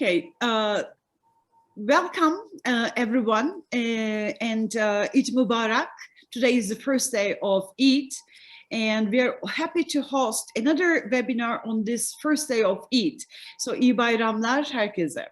Okay, welcome everyone, and Eid Mubarak. Today is the first day of Eid, and we are happy to host another webinar on this first day of Eid. So, iyi bayramlar herkese.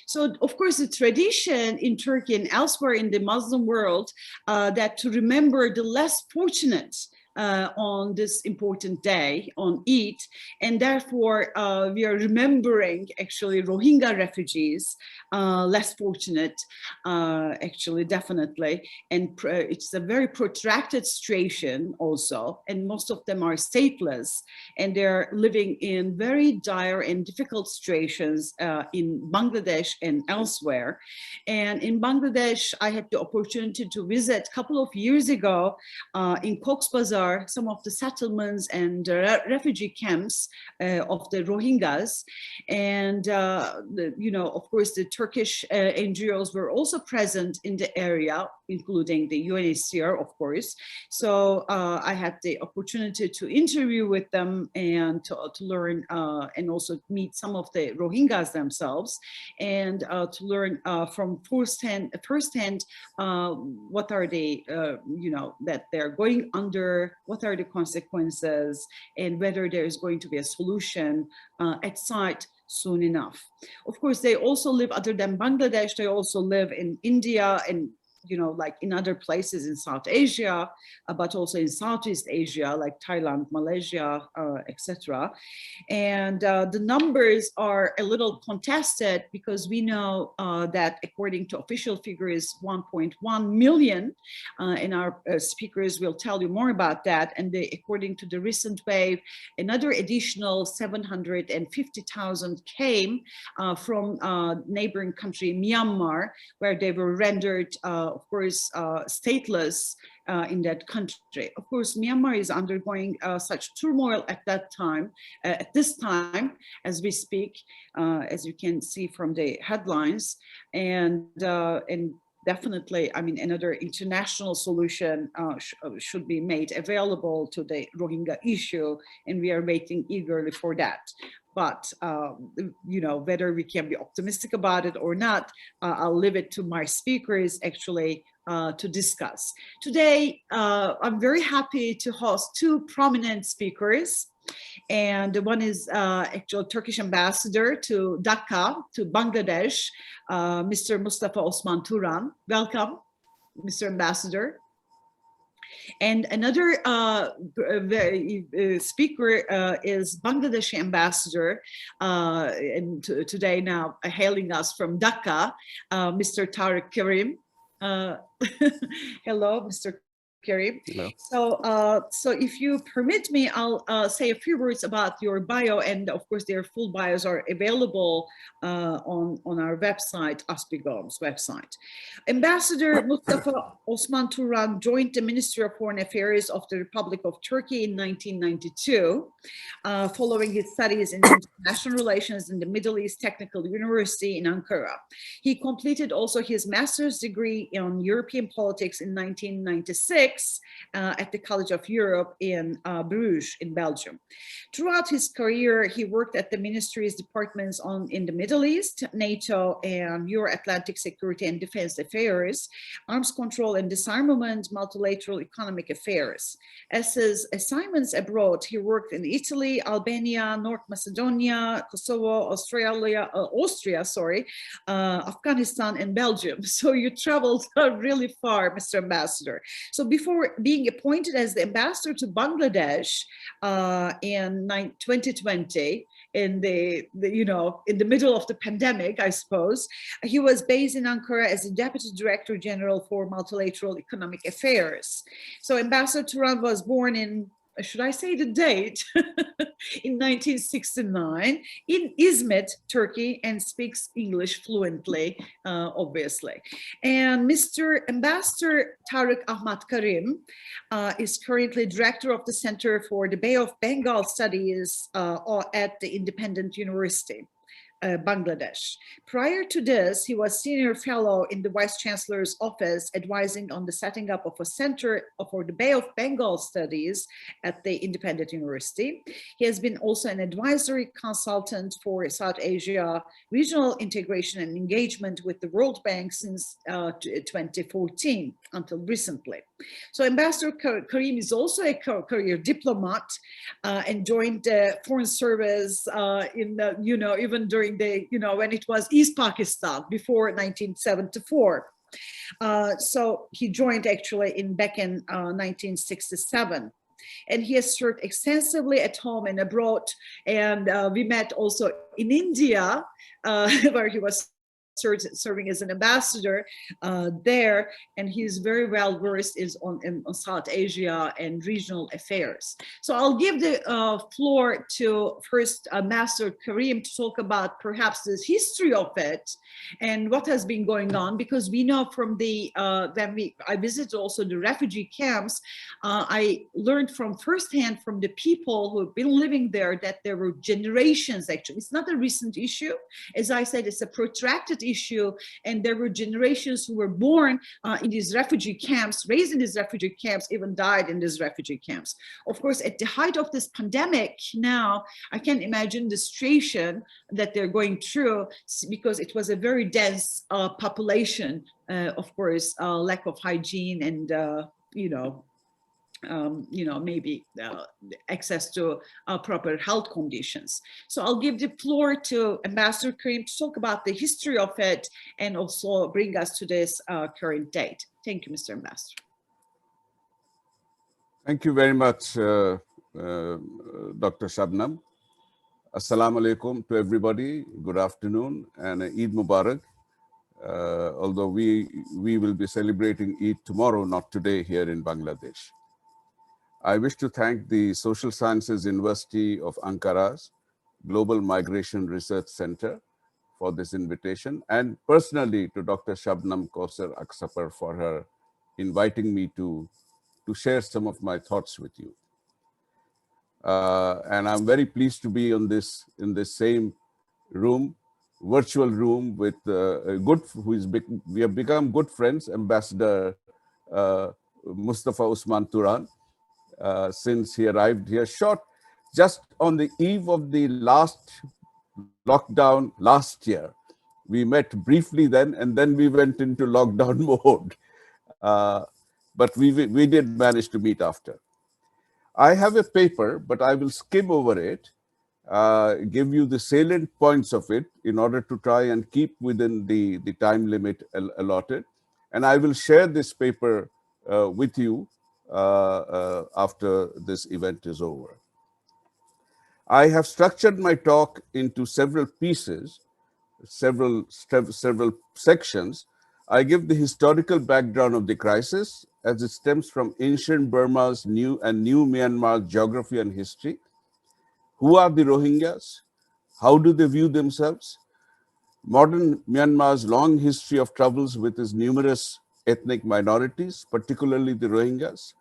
So, of course, the tradition in Turkey and elsewhere in the Muslim world that to remember the less fortunate on this important day on Eid, and therefore we are remembering actually Rohingya refugees, less fortunate, actually, definitely, and it's a very protracted situation also, and most of them are stateless, and they're living in very dire and difficult situations in Bangladesh and elsewhere. And in Bangladesh, I had the opportunity to visit a couple of years ago in Cox's Bazar, some of the settlements and refugee camps of the Rohingyas, and of course, the Turkish NGOs were also present in the area, including the UNHCR, of course. So I had the opportunity to interview with them and to learn and also meet some of the Rohingyas themselves, and to learn from firsthand what are they, that they're going under, what are the consequences, and whether there is going to be a solution at site soon enough. Of course, they also live, other than Bangladesh, they also live in India and like in other places in South Asia, but also in Southeast Asia, like Thailand, Malaysia, etc. And the numbers are a little contested because we know that according to official figures, 1.1 million, and our speakers will tell you more about that. And according to the recent wave, another additional 750,000 came from neighboring country, Myanmar, where they were rendered of course, stateless in that country. Of course, Myanmar is undergoing such turmoil at this time, as we speak, as you can see from the headlines, and definitely, I mean, another international solution should be made available to the Rohingya issue, and we are waiting eagerly for that. But, whether we can be optimistic about it or not, I'll leave it to my speakers actually to discuss. Today, I'm very happy to host two prominent speakers. And one is actual Turkish ambassador to Dhaka, to Bangladesh, Mr. Mustafa Osman Turan. Welcome, Mr. Ambassador. And another speaker is Bangladeshi ambassador, and today now hailing us from Dhaka, Mr. Tariq Karim. Hello, Mr. Karim. Hello. So if you permit me, I'll say a few words about your bio, and of course their full bios are available on our website, Aspigom's website. Ambassador Mustafa Osman Turan joined the Ministry of Foreign Affairs of the Republic of Turkey in 1992, following his studies in international relations in the Middle East Technical University in Ankara. He completed also his master's degree in European politics in 1996 at the College of Europe in Bruges in Belgium. Throughout his career, he worked at the ministry's departments in the Middle East, NATO, and Euro-Atlantic Security and Defense Affairs, Arms Control and Disarmament, Multilateral Economic Affairs. As his assignments abroad, he worked in Italy, Albania, North Macedonia, Kosovo, Austria, Afghanistan, and Belgium. So you traveled really far, Mr. Ambassador. So before being appointed as the ambassador to Bangladesh in 2020, in the middle of the pandemic, I suppose, he was based in Ankara as the Deputy Director General for Multilateral Economic Affairs. So Ambassador Turan was born in, should I say the date, in 1969 in Izmit, Turkey, and speaks English fluently, obviously. And Mr. Ambassador Tariq Ahmad Karim is currently director of the Center for the Bay of Bengal Studies at the Independent University. Bangladesh. Prior to this, he was senior fellow in the Vice Chancellor's office, advising on the setting up of a center for the Bay of Bengal studies at the Independent University. He has been also an advisory consultant for South Asia regional integration and engagement with the World Bank since 2014 until recently. So Ambassador Karim is also a career diplomat and joined the Foreign Service in the, even during the, when it was East Pakistan before 1974. So he joined actually back in 1967. And he has served extensively at home and abroad. And we met also in India, where he was serving as an ambassador there, and he's very well versed on South Asia and regional affairs. So I'll give the floor to first Master Karim to talk about perhaps the history of it and what has been going on, because we know from the I visited also the refugee camps, I learned from firsthand from the people who have been living there that there were generations. Actually, it's not a recent issue. As I said, it's a protracted issue, and there were generations who were born in these refugee camps, raised in these refugee camps, even died in these refugee camps. Of course, at the height of this pandemic now, I can imagine the situation that they're going through, because it was a very dense population, of course, lack of hygiene and, maybe access to proper health conditions. So I'll give the floor to Ambassador Karim to talk about the history of it and also bring us to this current date. Thank you, Mr. Ambassador. Thank you very much, Dr. Shabnam. Assalamu alaikum to everybody. Good afternoon and Eid Mubarak. Although we will be celebrating Eid tomorrow, not today, here in Bangladesh. I wish to thank the Social Sciences University of Ankara's Global Migration Research Center for this invitation, and personally to Dr. Shabnam Kausar Aksapar for her inviting me to share some of my thoughts with you. And I'm very pleased to be in this same room, virtual room, with we have become good friends, Ambassador Mustafa Osman Turan, since he arrived here just on the eve of the last lockdown last year. We met briefly then, and then we went into lockdown mode. But we did manage to meet after. I have a paper, but I will skim over it, give you the salient points of it in order to try and keep within the time limit allotted. And I will share this paper with you after this event is over. I have structured my talk into several pieces, several sections. I give the historical background of the crisis as it stems from ancient Burma's new Myanmar's geography and history. Who are the Rohingyas? How do they view themselves? Modern Myanmar's long history of troubles with its numerous ethnic minorities, particularly the Rohingyas.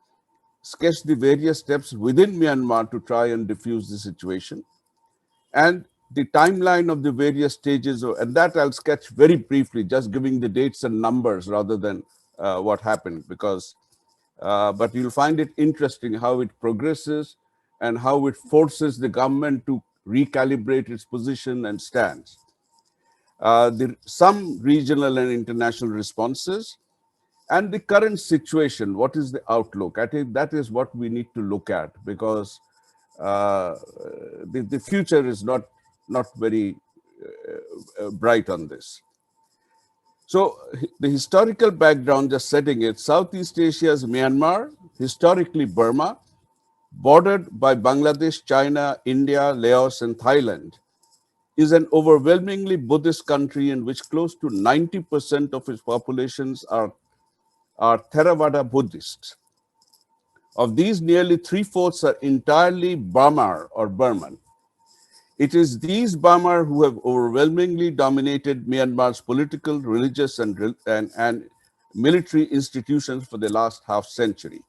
Sketch the various steps within Myanmar to try and diffuse the situation, and the timeline of the various stages, and that I'll sketch very briefly, just giving the dates and numbers rather than what happened, but you'll find it interesting how it progresses and how it forces the government to recalibrate its position and stance. Some regional and international responses, and the current situation. What is the outlook? I think that is what we need to look at, because the future is not very bright on this. So the historical background, just setting it, Southeast Asia's Myanmar, historically Burma, bordered by Bangladesh, China, India, Laos, and Thailand, is an overwhelmingly Buddhist country in which close to 90% of its populations are Theravada Buddhists. Of these, nearly 3/4 are entirely Burmar or Burman. It is these Burmar who have overwhelmingly dominated Myanmar's political, religious, and military institutions for the last half century.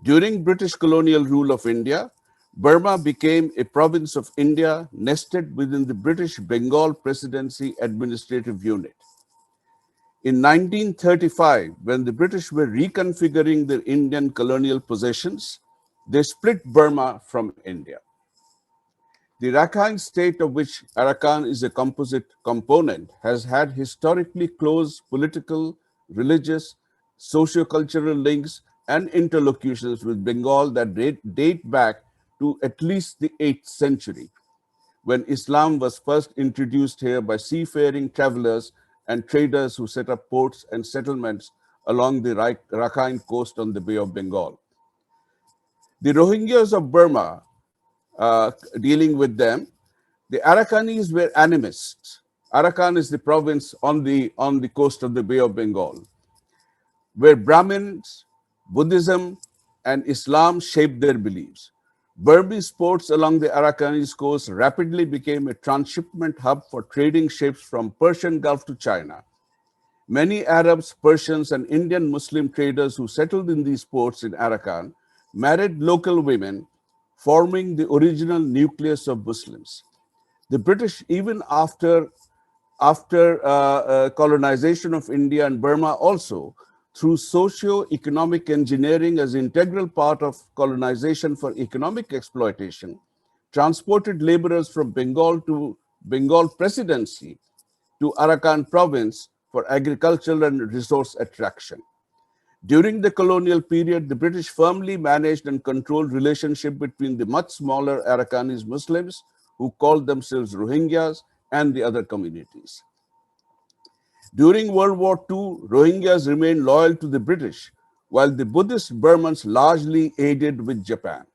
During British colonial rule of India, Burma became a province of India nested within the British Bengal Presidency Administrative Unit. In 1935, when the British were reconfiguring their Indian colonial possessions, they split Burma from India. The Rakhine state, of which Arakan is a composite component, has had historically close political, religious, socio-cultural links and interlocutions with Bengal that date back to at least the 8th century, when Islam was first introduced here by seafaring travelers and traders who set up ports and settlements along the Rakhine coast on the Bay of Bengal. The Rohingyas of Burma, dealing with them, the Arakanis were animists. Arakan is the province on the coast of the Bay of Bengal, where Brahmins, Buddhism, and Islam shaped their beliefs. Burmese ports along the Arakanese coast rapidly became a transshipment hub for trading ships from Persian Gulf to China. Many Arabs, Persians, and Indian Muslim traders who settled in these ports in Arakan married local women, forming the original nucleus of Muslims. The British, even after colonization of India and Burma also, through socio-economic engineering as integral part of colonization for economic exploitation, transported laborers from Bengal Presidency to Arakan province for agricultural and resource attraction. During the colonial period, the British firmly managed and controlled relationship between the much smaller Arakanese Muslims who called themselves Rohingyas and the other communities. During World War II, Rohingyas remained loyal to the British, while the Buddhist Burmans largely aided with Japan.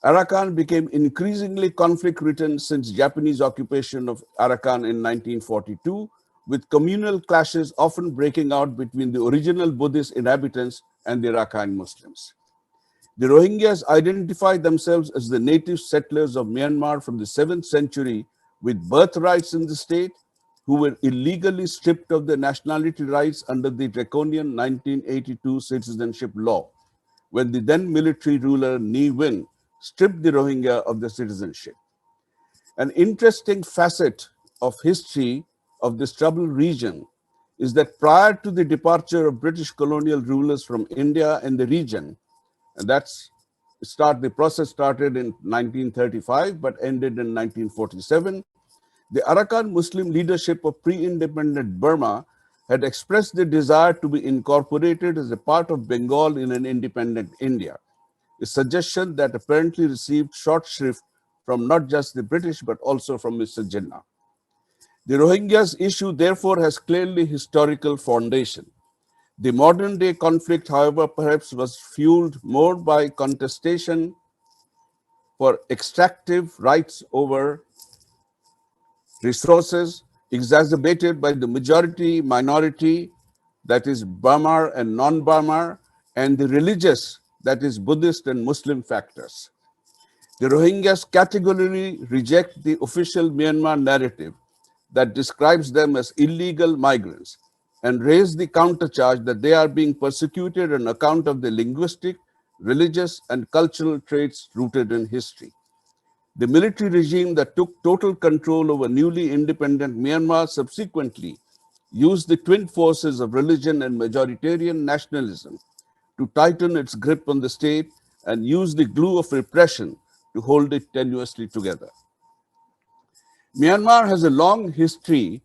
Arakan became increasingly conflict-ridden since Japanese occupation of Arakan in 1942, with communal clashes often breaking out between the original Buddhist inhabitants and the Rakhine Muslims. The Rohingyas identify themselves as the native settlers of Myanmar from the 7th century with birthrights in the state, who were illegally stripped of their nationality rights under the draconian 1982 citizenship law, when the then military ruler Ne Win stripped the Rohingya of their citizenship. An interesting facet of history of this troubled region is that prior to the departure of British colonial rulers from India and the region, and the process started in 1935 but ended in 1947, the Arakan Muslim leadership of pre-independent Burma had expressed the desire to be incorporated as a part of Bengal in an independent India, a suggestion that apparently received short shrift from not just the British but also from Mr. Jinnah. The Rohingyas issue therefore has clearly historical foundation. The modern day conflict, however, perhaps was fueled more by contestation for extractive rights over resources, exacerbated by the majority minority, that is Burma and non-Burma, and the religious, that is Buddhist and Muslim factors. The Rohingyas categorically reject the official Myanmar narrative that describes them as illegal migrants and raise the countercharge that they are being persecuted on account of the linguistic, religious, and cultural traits rooted in history. The military regime that took total control over newly independent Myanmar subsequently used the twin forces of religion and majoritarian nationalism to tighten its grip on the state and use the glue of repression to hold it tenuously together. Myanmar has a long history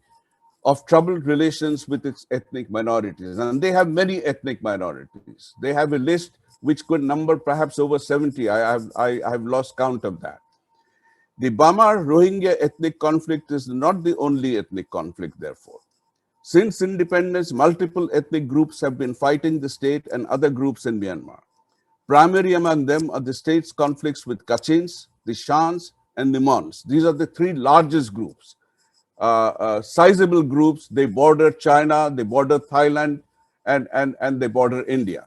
of troubled relations with its ethnic minorities, and they have many ethnic minorities. They have a list which could number perhaps over 70. I have lost count of that. The Burma-Rohingya ethnic conflict is not the only ethnic conflict, therefore. Since independence, multiple ethnic groups have been fighting the state and other groups in Myanmar. Primary among them are the state's conflicts with Kachins, the Shans, and the Mons. These are the three largest groups. Sizable groups. They border China, they border Thailand, and they border India.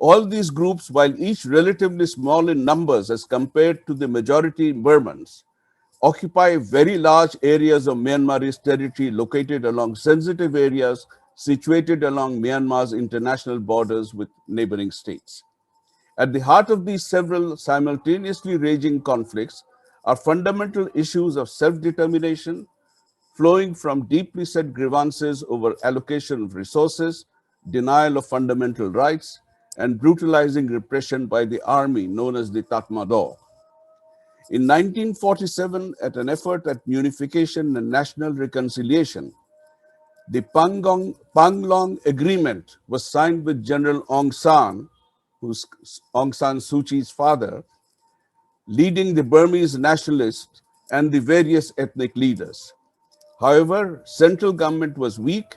All these groups, while each relatively small in numbers as compared to the majority Burmans, occupy very large areas of Myanmar's territory located along sensitive areas situated along Myanmar's international borders with neighboring states. At the heart of these several simultaneously raging conflicts are fundamental issues of self-determination, flowing from deeply set grievances over allocation of resources, denial of fundamental rights, and brutalizing repression by the army known as the Tatmadaw. In 1947, at an effort at unification and national reconciliation, the Panglong Agreement was signed with General Aung San, who's Aung San Suu Kyi's father, leading the Burmese nationalists and the various ethnic leaders. However, central government was weak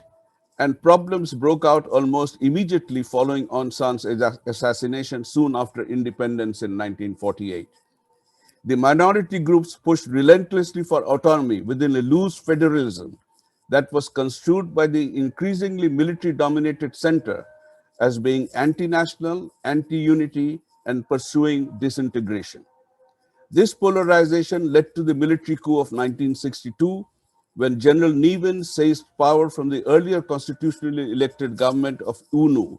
and problems broke out almost immediately following Aung San's assassination soon after independence in 1948. The minority groups pushed relentlessly for autonomy within a loose federalism that was construed by the increasingly military-dominated center as being anti-national, anti-unity, and pursuing disintegration. This polarization led to the military coup of 1962, when General Nevin seized power from the earlier constitutionally elected government of UNU.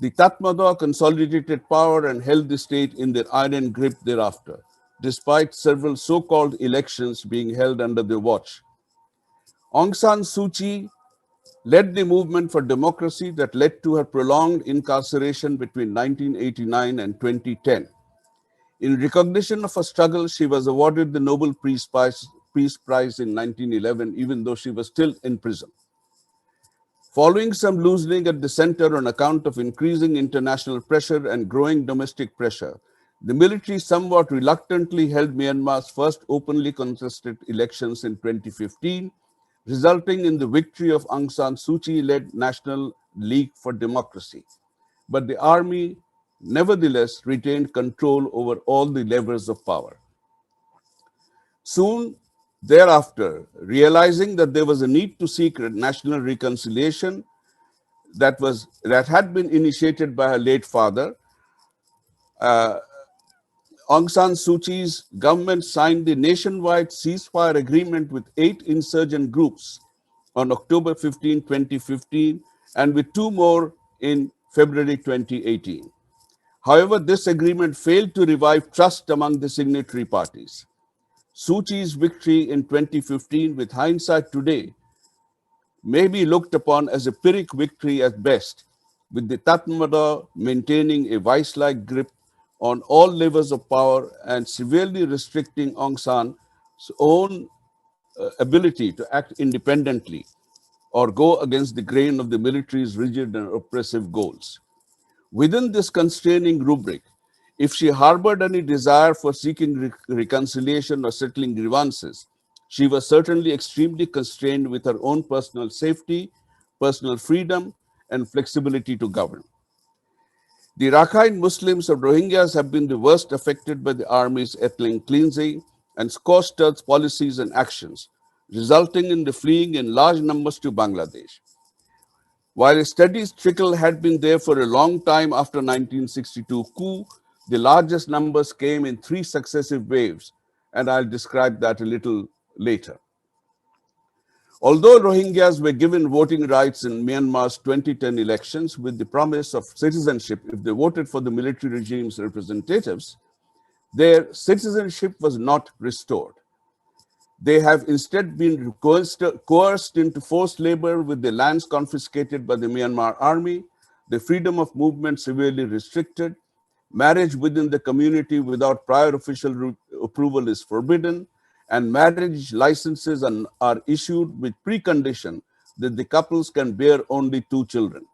The Tatmadaw consolidated power and held the state in their iron grip thereafter, despite several so-called elections being held under their watch. Aung San Suu Kyi led the movement for democracy that led to her prolonged incarceration between 1989 and 2010. In recognition of her struggle, she was awarded the Nobel Peace Prize in 1911, even though she was still in prison. Following some loosening at the center on account of increasing international pressure and growing domestic pressure, the military somewhat reluctantly held Myanmar's first openly contested elections in 2015, resulting in the victory of Aung San Suu Kyi-led National League for Democracy. But the army nevertheless retained control over all the levers of power. Soon thereafter, realizing that there was a need to seek national reconciliation that had been initiated by her late father, Aung San Suu Kyi's government signed the nationwide ceasefire agreement with 8 insurgent groups on October 15, 2015, and with 2 more in February 2018. However, this agreement failed to revive trust among the signatory parties. Suu Kyi's victory in 2015, with hindsight today, may be looked upon as a Pyrrhic victory at best, with the Tatmadaw maintaining a vice-like grip on all levers of power and severely restricting Aung San's own ability to act independently or go against the grain of the military's rigid and oppressive goals. Within this constraining rubric, if she harbored any desire for seeking reconciliation or settling grievances, she was certainly extremely constrained with her own personal safety, personal freedom, and flexibility to govern. The Rakhine Muslims of Rohingyas have been the worst affected by the army's ethnic cleansing and scorched earth policies and actions, resulting in the fleeing in large numbers to Bangladesh. While a steady trickle had been there for a long time after 1962 coup, the largest numbers came in 3 successive waves, and I'll describe that a little later. Although Rohingyas were given voting rights in Myanmar's 2010 elections with the promise of citizenship if they voted for the military regime's representatives, their citizenship was not restored. They have instead been coerced into forced labor with their lands confiscated by the Myanmar army, the freedom of movement severely restricted, marriage within the community without prior official approval is forbidden, and marriage licenses are issued with precondition that the couples can bear only 2 children.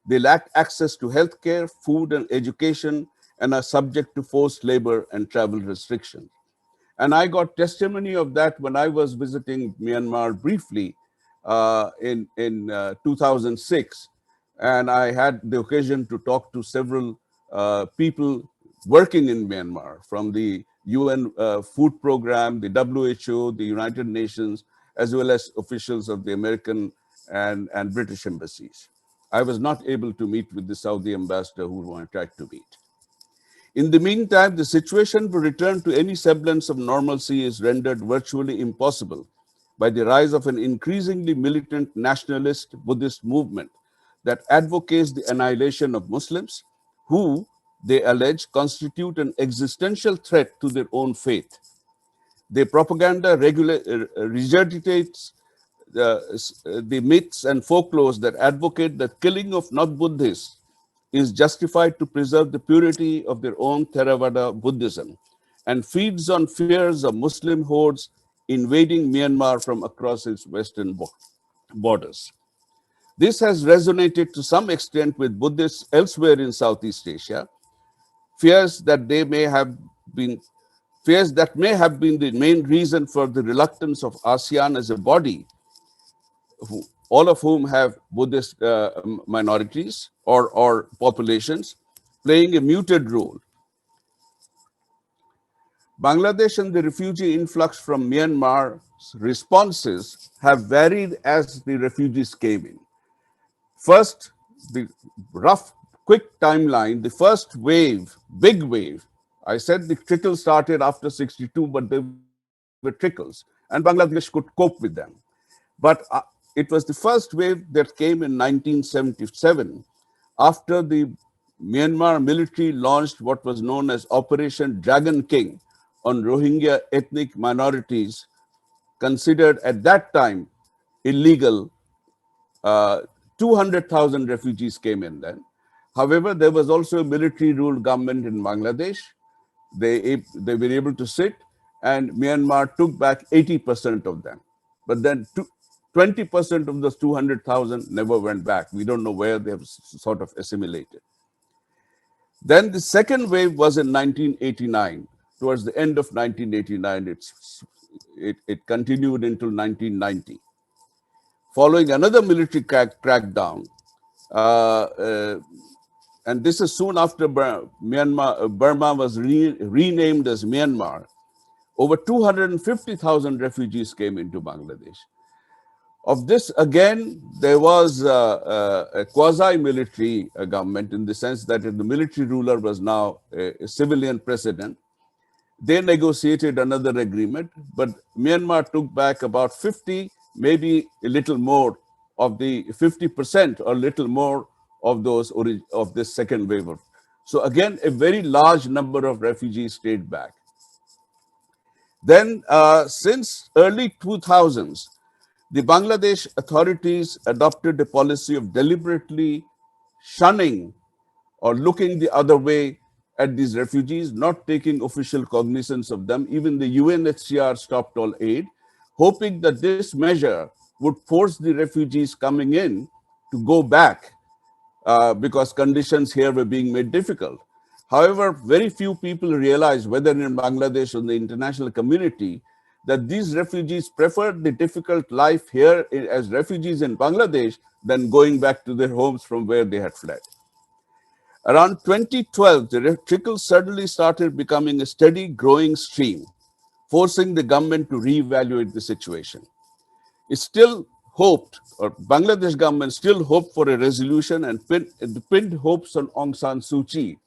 They lack access to healthcare, food, and education, and are subject to forced labor and travel restrictions. And I got testimony of that when I was visiting Myanmar briefly in 2006. And I had the occasion to talk to several people working in Myanmar, from the UN Food Program, the WHO, the United Nations, as well as officials of the American and British embassies. I was not able to meet with the Saudi ambassador who I tried to meet. In the meantime, the situation to return to any semblance of normalcy is rendered virtually impossible by the rise of an increasingly militant nationalist Buddhist movement that advocates the annihilation of Muslims, who, they allege, constitute an existential threat to their own faith. Their propaganda regurgitates the myths and folklores that advocate that killing of not-Buddhists is justified to preserve the purity of their own Theravada Buddhism, and feeds on fears of Muslim hordes invading Myanmar from across its western borders. This has resonated to some extent with Buddhists elsewhere in Southeast Asia, fears that may have been the main reason for the reluctance of ASEAN as a body, all of whom have Buddhist minorities or populations, playing a muted role. Bangladesh and the refugee influx from Myanmar's responses have varied as the refugees came in. First, the rough, quick timeline, the first wave, big wave, I said the trickle started after 62, but they were trickles, and Bangladesh could cope with them. But it was the first wave that came in 1977 after the Myanmar military launched what was known as Operation Dragon King on Rohingya ethnic minorities, considered at that time illegal. 200,000 refugees came in then. However, there was also a military ruled government in Bangladesh. They were able to sit, and Myanmar took back 80% of them. But then 20% of those 200,000 never went back. We don't know where they have sort of assimilated. Then the second wave was in 1989. Towards the end of 1989, it continued until 1990. Following another military crackdown, and this is soon after Burma was renamed as Myanmar, over 250,000 refugees came into Bangladesh. Of this, again, there was a quasi-military government in the sense that the military ruler was now a civilian president. They negotiated another agreement, but Myanmar took back about 50, maybe a little more of the 50% or little more of those of this second wave. So again, a very large number of refugees stayed back. Then since early 2000s, the Bangladesh authorities adopted a policy of deliberately shunning or looking the other way at these refugees, not taking official cognizance of them. Even the UNHCR stopped all aid, hoping that this measure would force the refugees coming in to go back because conditions here were being made difficult. However, very few people realized, whether in Bangladesh or the international community, that these refugees preferred the difficult life here as refugees in Bangladesh than going back to their homes from where they had fled. Around 2012, the trickle suddenly started becoming a steady growing stream, forcing the government to reevaluate the situation. It still hoped, or Bangladesh government still hoped for a resolution and pinned hopes on Aung San Suu Kyi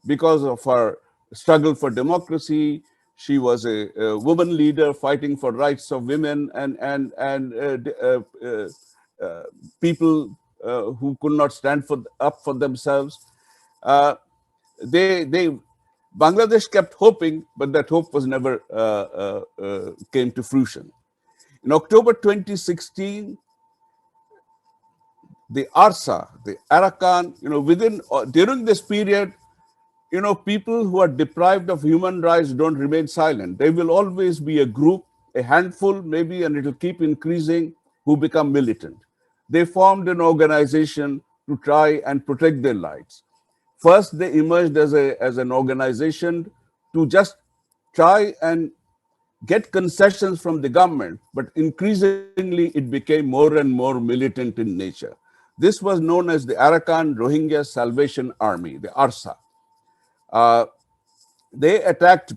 because of her struggle for democracy. She was a woman leader fighting for rights of women and people who could not stand up for themselves. Bangladesh kept hoping, but that hope was never came to fruition. In October 2016, the ARSA, the Arakan, during this period, people who are deprived of human rights don't remain silent. There will always be a group, a handful maybe, and it'll keep increasing, who become militant. They formed an organization to try and protect their rights. First, they emerged as an organization to just try and get concessions from the government, but increasingly it became more and more militant in nature. This was known as the Arakan Rohingya Salvation Army, the ARSA. They attacked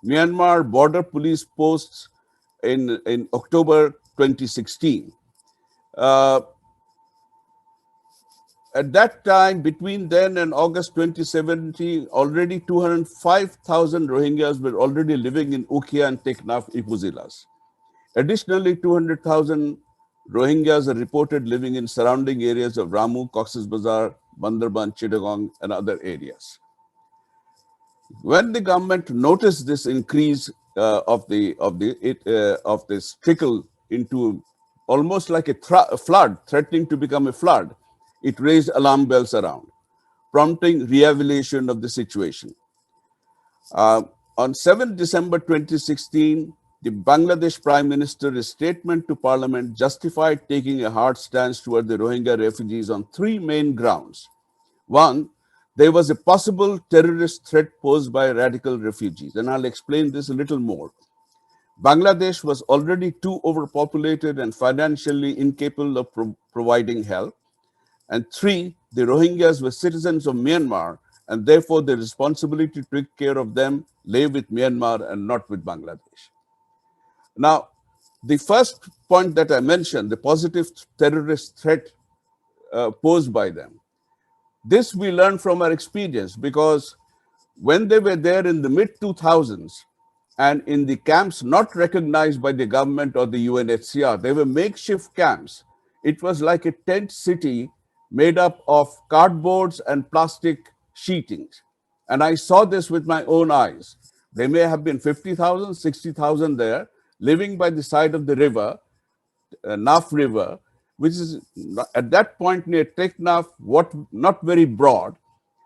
Myanmar border police posts in October 2016. At that time, between then and August 2017, already 205,000 Rohingyas were already living in Ukhia and Teknaf upuzilas. Additionally, 200,000 Rohingyas are reported living in surrounding areas of Ramu, Cox's Bazar, Bandarban, Chittagong, and other areas. When the government noticed this increase of this trickle into almost like a flood, threatening to become a flood, it raised alarm bells around, prompting re-evaluation of the situation. Uh, on 7th December 2016, the Bangladesh Prime Minister's statement to Parliament justified taking a hard stance toward the Rohingya refugees on three main grounds. One, there was a possible terrorist threat posed by radical refugees, and I'll explain this a little more. Bangladesh was already too overpopulated and financially incapable of providing help. And three, the Rohingyas were citizens of Myanmar, and therefore the responsibility to take care of them lay with Myanmar and not with Bangladesh. Now, the first point that I mentioned, the positive terrorist threat posed by them, this we learned from our experience, because when they were there in the mid 2000s and in the camps not recognized by the government or the UNHCR, they were makeshift camps. It was like a tent city made up of cardboards and plastic sheetings. And I saw this with my own eyes. There may have been 50,000, 60,000 there, living by the side of the river, Naf River, which is at that point near Teknaf, what not very broad,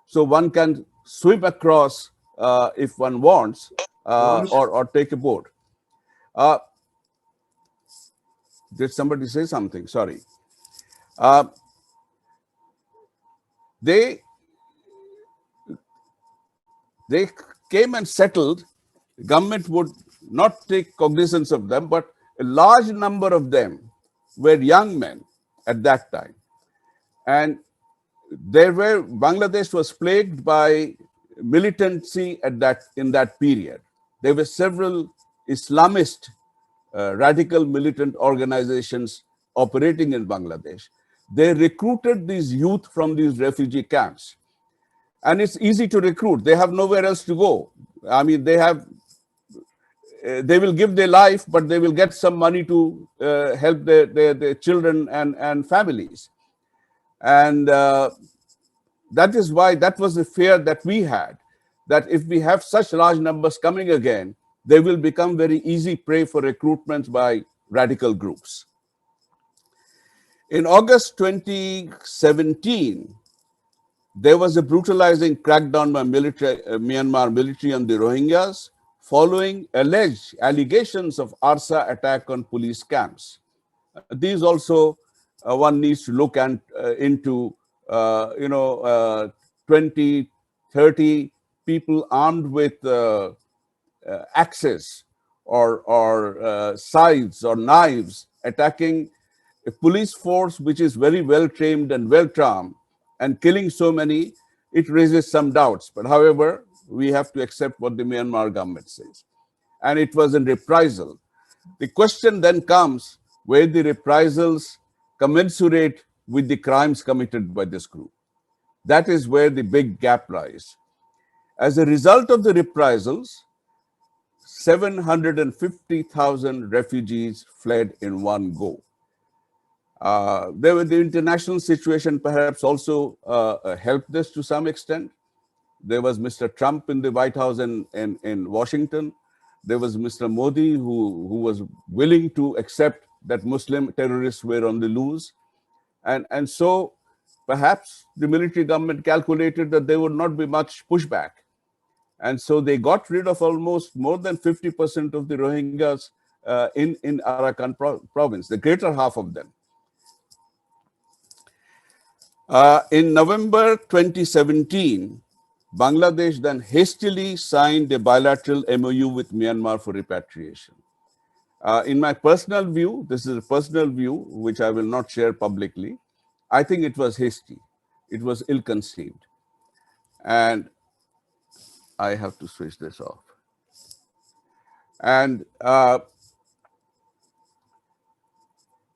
so one can swim across if one wants, or take a boat. Uh, did somebody say something? Sorry. Uh, they they came and settled. The government would not take cognizance of them, but a large number of them were young men at that time. And Bangladesh was plagued by militancy in that period. There were several Islamist radical militant organizations operating in Bangladesh. They recruited these youth from these refugee camps. And it's easy to recruit. They have nowhere else to go. I mean, they will give their life, but they will get some money to help their children and families. And that is why that was the fear that we had, that if we have such large numbers coming again, they will become very easy prey for recruitment by radical groups. In August 2017, there was a brutalizing crackdown by Myanmar military on the Rohingyas following alleged allegations of ARSA attack on police camps. These also one needs to look into, 20, 30 people armed with axes or scythes or knives attacking a police force which is very well trained and well trained, and killing so many, it raises some doubts. But however, we have to accept what the Myanmar government says. And it was in reprisal. The question then comes, where the reprisals commensurate with the crimes committed by this group. That is where the big gap lies. As a result of the reprisals, 750,000 refugees fled in one go. The international situation perhaps also helped this to some extent. There was Mr. Trump in the White House in Washington. There was Mr. Modi who was willing to accept that Muslim terrorists were on the loose. And so perhaps the military government calculated that there would not be much pushback. And so they got rid of almost more than 50% of the Rohingyas in Arakan province, the greater half of them. In November 2017, Bangladesh then hastily signed a bilateral MOU with Myanmar for repatriation. In my personal view, this is a personal view which I will not share publicly, I think it was hasty. It was ill-conceived. And I have to switch this off. And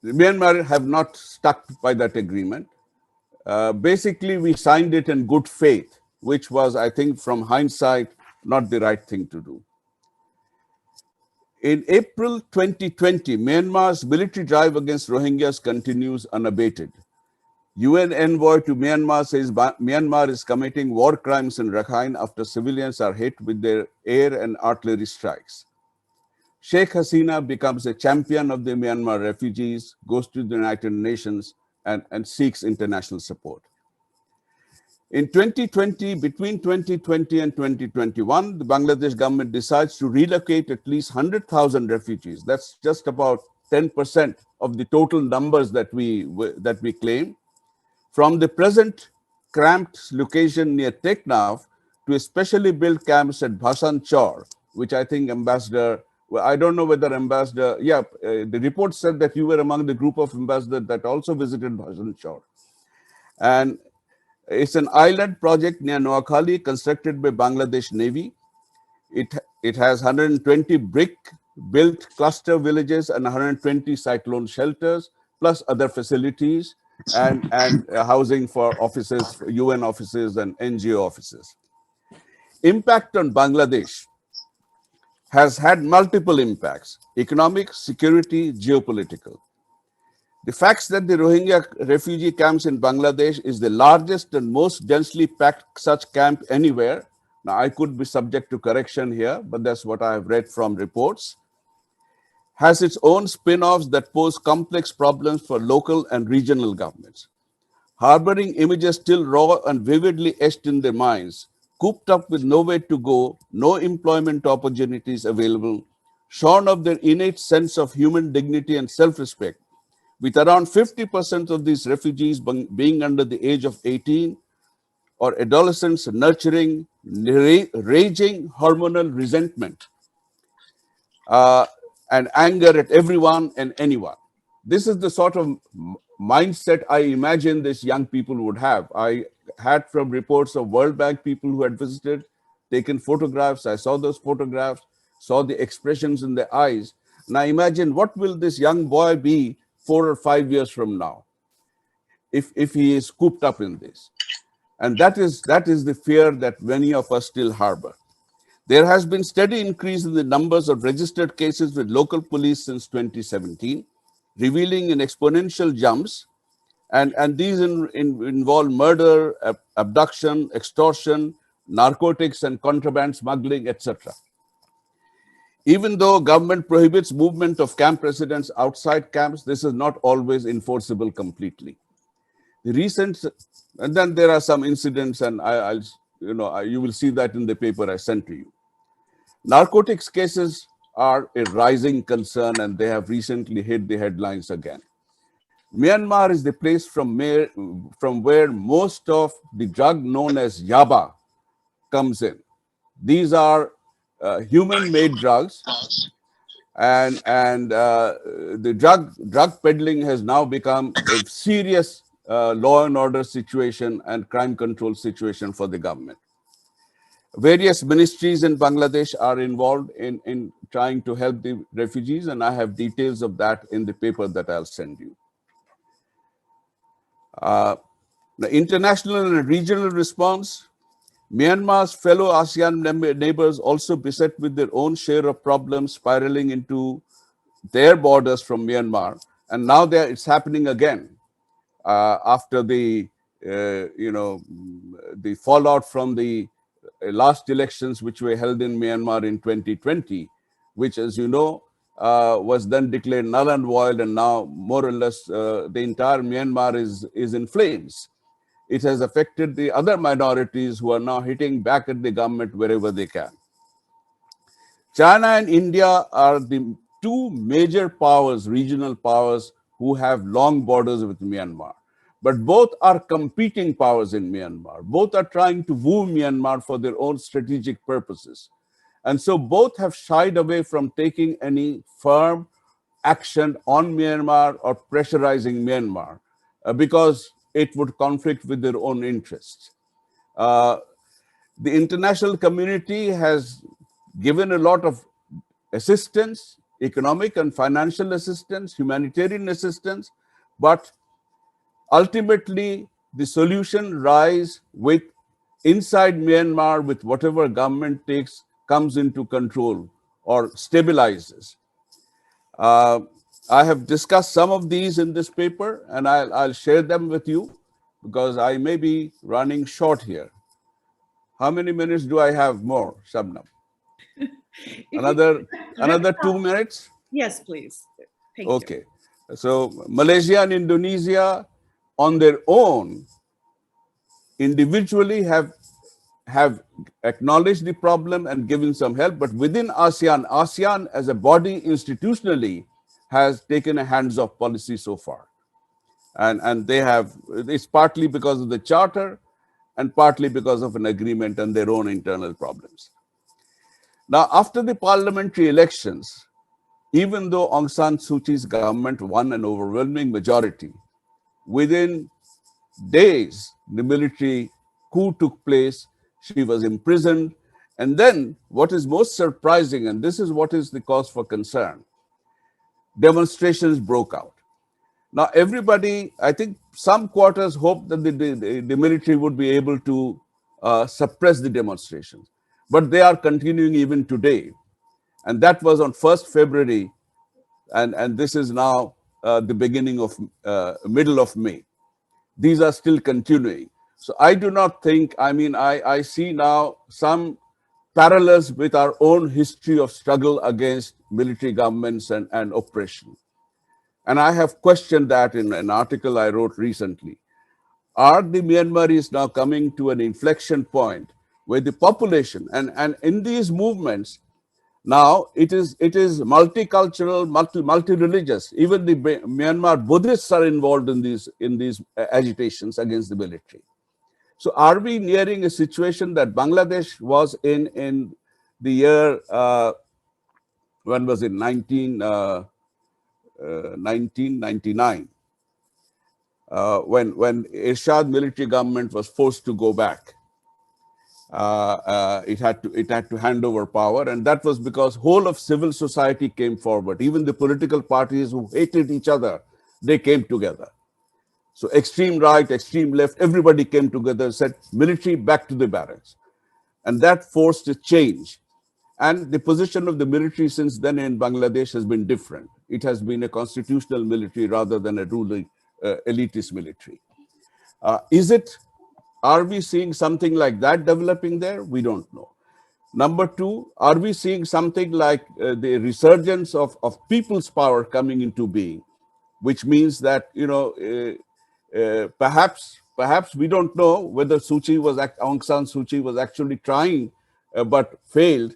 Myanmar have not stuck by that agreement. Basically, we signed it in good faith, which was, I think, from hindsight, not the right thing to do. In April 2020, Myanmar's military drive against Rohingyas continues unabated. UN envoy to Myanmar says Myanmar is committing war crimes in Rakhine after civilians are hit with their air and artillery strikes. Sheikh Hasina becomes a champion of the Myanmar refugees, goes to the United Nations and seeks international support. In 2020, between 2020 and 2021, the Bangladesh government decides to relocate at least 100,000 refugees. That's just about 10% of the total numbers that we claim, from the present cramped location near Teknaf to a specially built camps at Bhasan Chor, which I think Ambassador, well, I don't know whether Ambassador, the report said that you were among the group of ambassadors that also visited Bhasan Chor. And it's an island project near Noakhali constructed by Bangladesh Navy. It has 120 brick-built cluster villages and 120 cyclone shelters, plus other facilities and housing for offices, for UN offices and NGO offices. Impact on Bangladesh has had multiple impacts: economic, security, geopolitical. The fact that the Rohingya refugee camps in Bangladesh is the largest and most densely packed such camp anywhere. Now, I could be subject to correction here, but that's what I have read from reports. Has its own spin-offs that pose complex problems for local and regional governments. Harboring images still raw and vividly etched in their minds, cooped up with nowhere to go, no employment opportunities available, shorn of their innate sense of human dignity and self-respect, with around 50% of these refugees being under the age of 18, or adolescents nurturing raging hormonal resentment and anger at everyone and anyone. This is the sort of mindset I imagine these young people would have. I had from reports of World Bank people who had visited, taken photographs. I saw those photographs, saw the expressions in their eyes. And I imagine, what will this young boy be 4 or 5 years from now if he is cooped up in this? And that is the fear that many of us still harbor. There has been steady increase in the numbers of registered cases with local police since 2017, revealing in exponential jumps. And these involve murder, abduction, extortion, narcotics and contraband smuggling, etc. Even though government prohibits movement of camp residents outside camps, this is not always enforceable completely. The recent, and then there are some incidents, and you will see that in the paper I sent to you. Narcotics cases are a rising concern, and they have recently hit the headlines again. Myanmar is the place from where most of the drug known as yaba comes in. These are human-made drugs, and the drug peddling has now become a serious law and order situation and crime control situation for the government. Various ministries in Bangladesh are involved in trying to help the refugees, and I have details of that in the paper that I'll send you. The international and regional response: Myanmar's fellow ASEAN neighbors also beset with their own share of problems spiraling into their borders from Myanmar, and now it's happening again after the the fallout from the last elections which were held in Myanmar in 2020, which, as you know, was then declared null and void, and now more or less the entire Myanmar is in flames. It has affected the other minorities who are now hitting back at the government wherever they can. China and India are the two major powers, regional powers, who have long borders with Myanmar. But both are competing powers in Myanmar. Both are trying to woo Myanmar for their own strategic purposes. And so both have shied away from taking any firm action on Myanmar or pressurizing Myanmar because it would conflict with their own interests. The international community has given a lot of assistance, economic and financial assistance, humanitarian assistance, but ultimately the solution lies with inside Myanmar, with whatever government comes into control or stabilizes. I have discussed some of these in this paper, and I'll share them with you. because I may be running short here. How many minutes do I have more, Shabnam? If we wrap Another it up, 2 minutes? yes, please. Thank you. Okay. So Malaysia and Indonesia on their own individually have acknowledged the problem and given some help, but within ASEAN as a body institutionally has taken a hands-off policy so far. And it's partly because of the charter and partly because of an agreement and their own internal problems. Now, after the parliamentary elections, even though Aung San Suu Kyi's government won an overwhelming majority, within days, the military coup took place, she was imprisoned, and then what is most surprising, and this is what is the cause for concern, demonstrations broke out. Now, everybody, I think some quarters hoped that the military would be able to suppress the demonstrations, but they are continuing even today. And that was on 1st February, and this is now the beginning of middle of May. These are still continuing. So I do not think, I see now some parallels with our own history of struggle against military governments and oppression. And I have questioned that in an article I wrote recently. Are the Myanmaris now coming to an inflection point where the population, and in these movements, now it is multicultural, multi-religious. Even the Myanmar Buddhists are involved in these agitations against the military. So are we nearing a situation that Bangladesh was in the year, when was it, 1999, when Irshad military government was forced to go back. It had to hand over power, and that was because whole of civil society came forward. Even the political parties who hated each other, they came together. So extreme right, extreme left, everybody came together and said, military back to the barracks. And that forced a change. And the position of the military since then in Bangladesh has been different. It has been a constitutional military rather than a ruling elitist military. Are we seeing something like that developing there? We don't know. Number two, are we seeing something like the resurgence of people's power coming into being, which means that, perhaps we don't know whether Aung San Suu Kyi was actually trying, but failed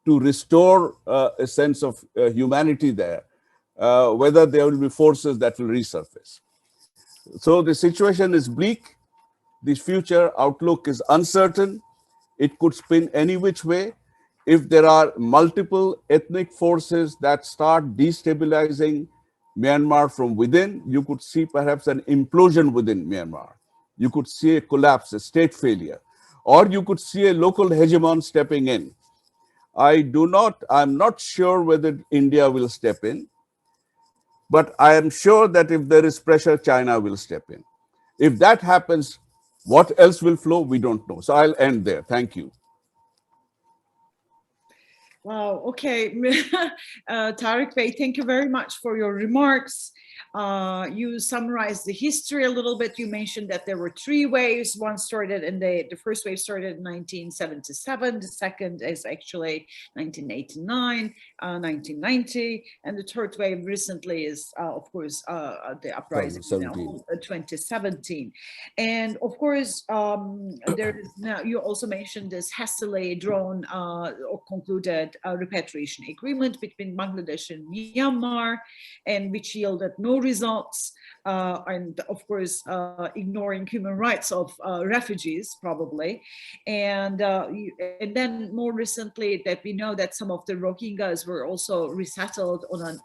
to restore a sense of humanity there, whether there will be forces that will resurface. So the situation is bleak. The future outlook is uncertain. It could spin any which way. If there are multiple ethnic forces that start destabilizing Myanmar from within, you could see perhaps an implosion within Myanmar. You could see a collapse, a state failure, or you could see a local hegemon stepping in. I'm not sure whether India will step in, but I am sure that if there is pressure, China will step in. If that happens, what else will flow? We don't know. So I'll end there. Thank you. Wow, okay. Tariq Bey, thank you very much for your remarks. You summarized the history a little bit. You mentioned that there were three waves. One started the first wave started in 1977. The second is actually 1989, 1990. And the third wave recently is, of course, the uprising in 2017. And of course, there is now, you also mentioned this hastily drawn or concluded repatriation agreement between Bangladesh and Myanmar, and which yielded no results, and of course ignoring human rights of refugees probably, and then more recently that we know that some of the Rohingyas were also resettled on an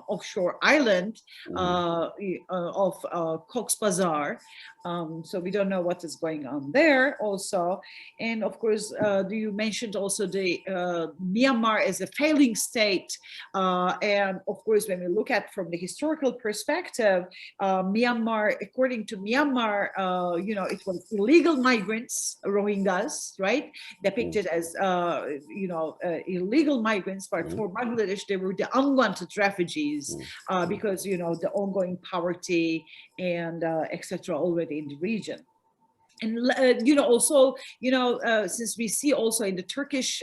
offshore island of Cox's Bazar. So we don't know what is going on there also. And of course, you mentioned also the Myanmar as a failing state. And of course, when we look at from the historical perspective, perspective, Myanmar, according to Myanmar, it was illegal migrants, Rohingyas, right? Depicted as, illegal migrants, but for Bangladesh, they were the unwanted refugees because, the ongoing poverty and etc. already in the region. And also, since we see also in the Turkey's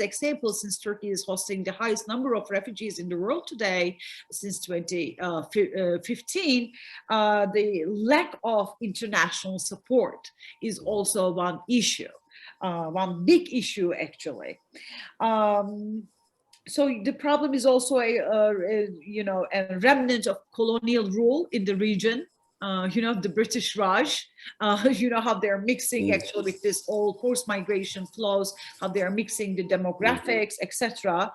example, since Turkey is hosting the highest number of refugees in the world today since 2015, the lack of international support is also one issue, one big issue actually. So the problem is also a remnant of colonial rule in the region. The British Raj, how they're mixing actually with this all forced migration flows, how they're mixing the demographics, etc.,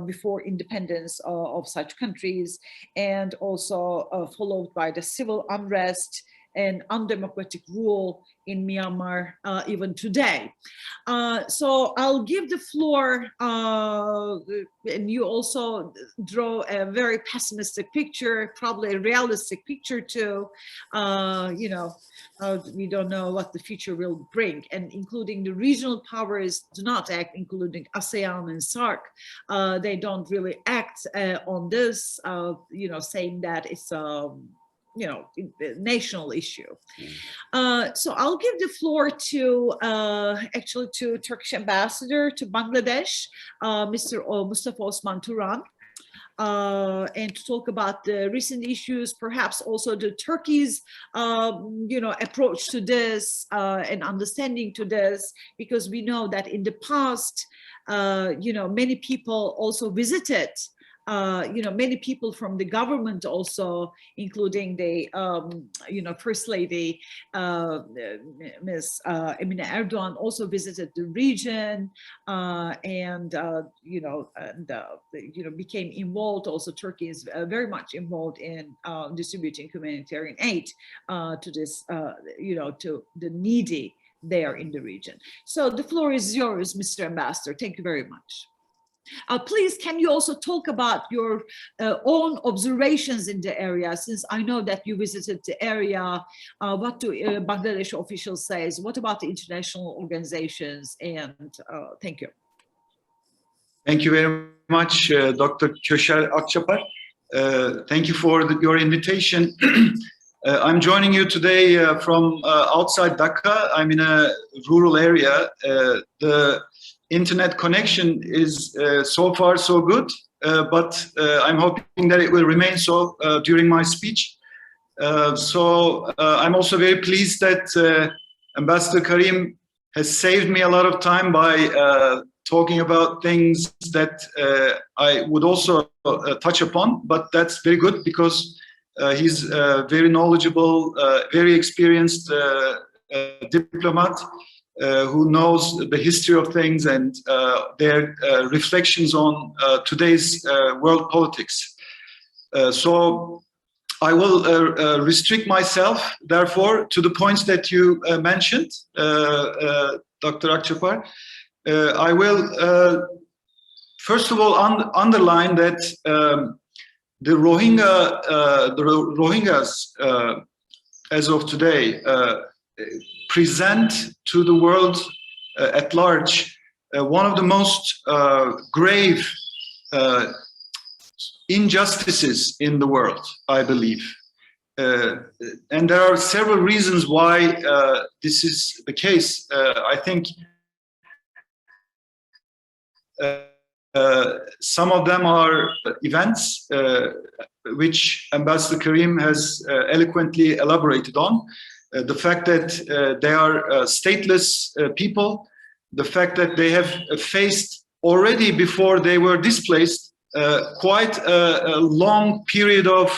before independence of such countries, and also followed by the civil unrest and undemocratic rule in Myanmar even today. So I'll give the floor, and you also draw a very pessimistic picture, probably a realistic picture too. We don't know what the future will bring, and including the regional powers do not act, including ASEAN and SAARC. They don't really act on this, saying that it's national issue. So I'll give the floor to Turkish ambassador to Bangladesh, Mr. Mustafa Osman Turan, and to talk about the recent issues, perhaps also the Turkey's approach to this and understanding to this, because we know that in the past, many people also visited. Many people from the government also, including the, First Lady, Ms. Emine Erdogan, also visited the region and became involved. Also, Turkey is very much involved in distributing humanitarian aid to this, to the needy there in the region. So the floor is yours, Mr. Ambassador. Thank you very much. Please, can you also talk about your own observations in the area, since I know that you visited the area. What do Bangladesh officials say? What about the international organizations? And thank you. Thank you very much, Dr. Köşer Akçapar. Thank you for your invitation. I'm joining you today from outside Dhaka. I'm in a rural area. The internet connection is so far so good, but I'm hoping that it will remain so during my speech. So I'm also very pleased that Ambassador Karim has saved me a lot of time by talking about things that I would also touch upon, but that's very good because he's very knowledgeable, very experienced diplomat who knows the history of things and their reflections on today's world politics. So I will restrict myself, therefore, to the points that you mentioned, Dr. Akçapar. I will, first of all, underline that the Rohingyas, as of today, present to the world at large one of the most grave injustices in the world, I believe. And there are several reasons why this is the case. I think some of them are events which Ambassador Karim has eloquently elaborated on. The fact that they are stateless people, the fact that they have faced already before they were displaced quite a long period of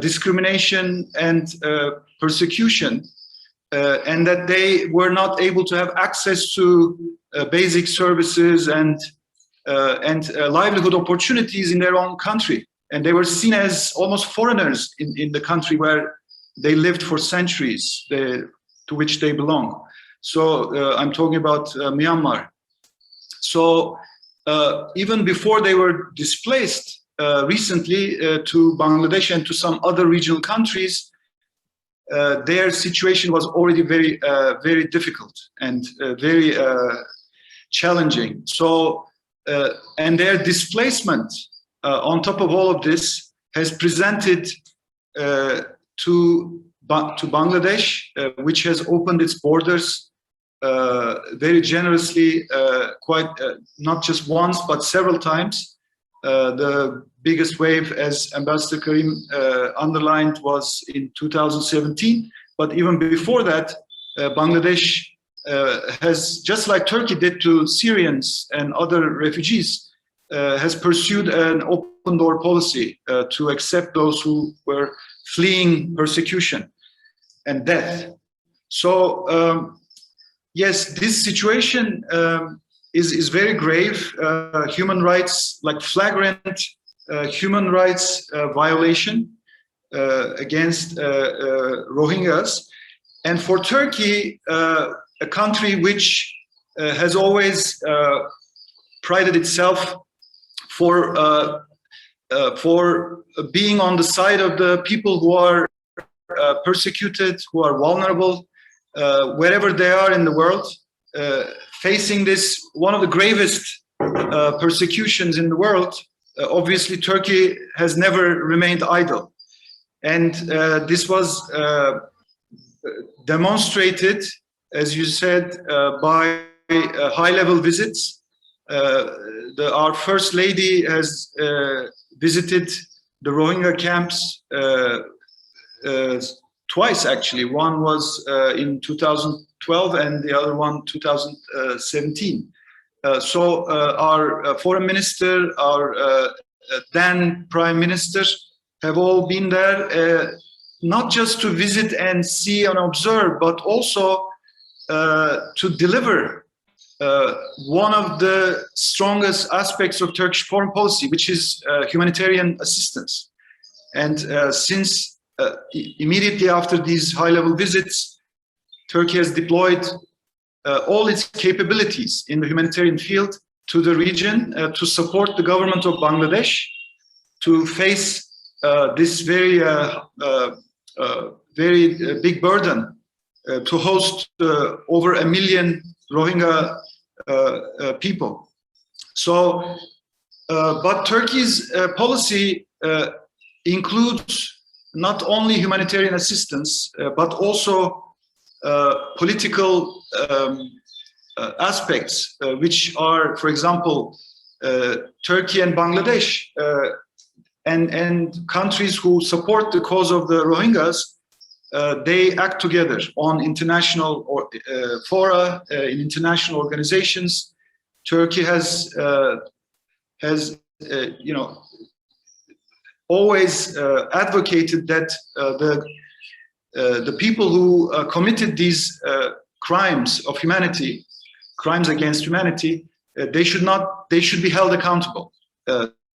discrimination and persecution, and that they were not able to have access to basic services and livelihood opportunities in their own country. And they were seen as almost foreigners in the country where they lived for centuries, to which they belong. So I'm talking about Myanmar. So even before they were displaced, recently to Bangladesh and to some other regional countries, their situation was already very difficult and very challenging. So, and their displacement on top of all of this has presented to Bangladesh, which has opened its borders very generously, not just once but several times. The biggest wave, as Ambassador Karim underlined, was in 2017. But even before that, Bangladesh has, just like Turkey did to Syrians and other refugees, has pursued an open door policy to accept those who were fleeing persecution and death. So, yes, this situation is very grave. Human rights, like flagrant human rights violation against Rohingyas. And for Turkey, a country which has always prided itself for being on the side of the people who are persecuted, who are vulnerable, wherever they are in the world, facing this, one of the gravest persecutions in the world. Obviously, Turkey has never remained idle. And this was demonstrated, as you said, by high-level visits. Our First Lady has visited the Rohingya camps twice, actually. One was in 2012 and the other one 2017. So our foreign minister, our then prime minister have all been there, not just to visit and see and observe, but also to deliver one of the strongest aspects of Turkish foreign policy, which is humanitarian assistance. And since immediately after these high-level visits, Turkey has deployed all its capabilities in the humanitarian field to the region to support the government of Bangladesh to face this very big burden to host over 1 million Rohingya people. So, but Turkey's policy includes not only humanitarian assistance, but also political aspects, which are, for example, Turkey and Bangladesh and countries who support the cause of the Rohingyas. They act together on international fora, in international organizations. Turkey has always advocated that the people who committed these crimes of humanity, crimes against humanity, they should be held accountable,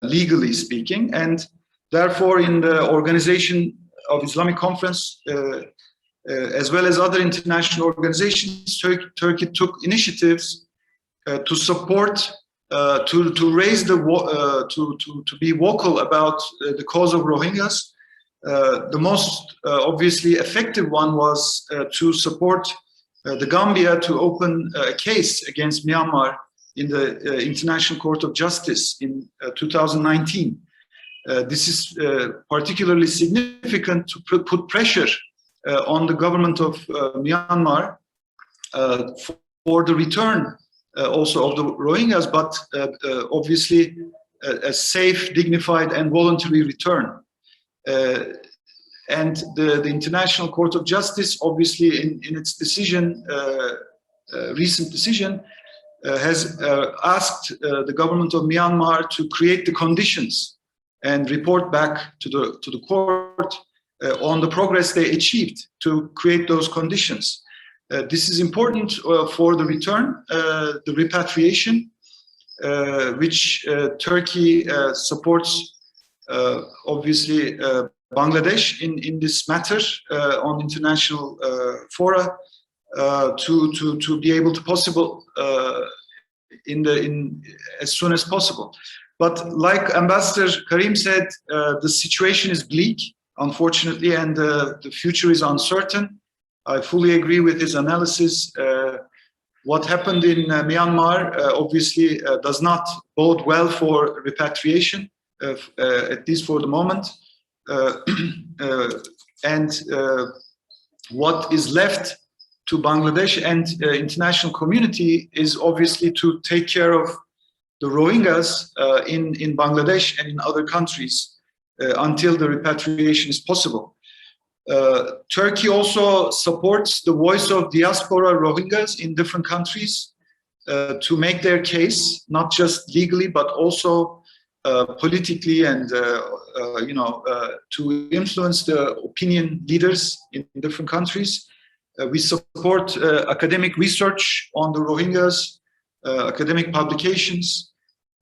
legally speaking. And therefore, in the Organization of Islamic Conference, as well as other international organizations, Turkey took initiatives to support, to raise to be vocal about the cause of Rohingyas. The most obviously effective one was to support the Gambia to open a case against Myanmar in the International Court of Justice in 2019. This is particularly significant to put pressure on the government of Myanmar for the return also of the Rohingyas, but obviously a safe, dignified, and voluntary return. And the International Court of Justice, obviously, in its decision, recent decision, has asked the government of Myanmar to create the conditions and report back to the court on the progress they achieved to create those conditions. This is important for the return, the repatriation, which Turkey supports, obviously, Bangladesh in this matter on international fora to be able to possible as soon as possible. But like Ambassador Karim said, the situation is bleak, unfortunately, and the future is uncertain. I fully agree with his analysis. What happened in Myanmar obviously does not bode well for repatriation, at least for the moment. And what is left to Bangladesh and international community is obviously to take care of the Rohingyas in Bangladesh and in other countries until the repatriation is possible. Turkey also supports the voice of diaspora Rohingyas in different countries to make their case, not just legally, but also politically and to influence the opinion leaders in different countries. We support academic research on the Rohingyas, academic publications,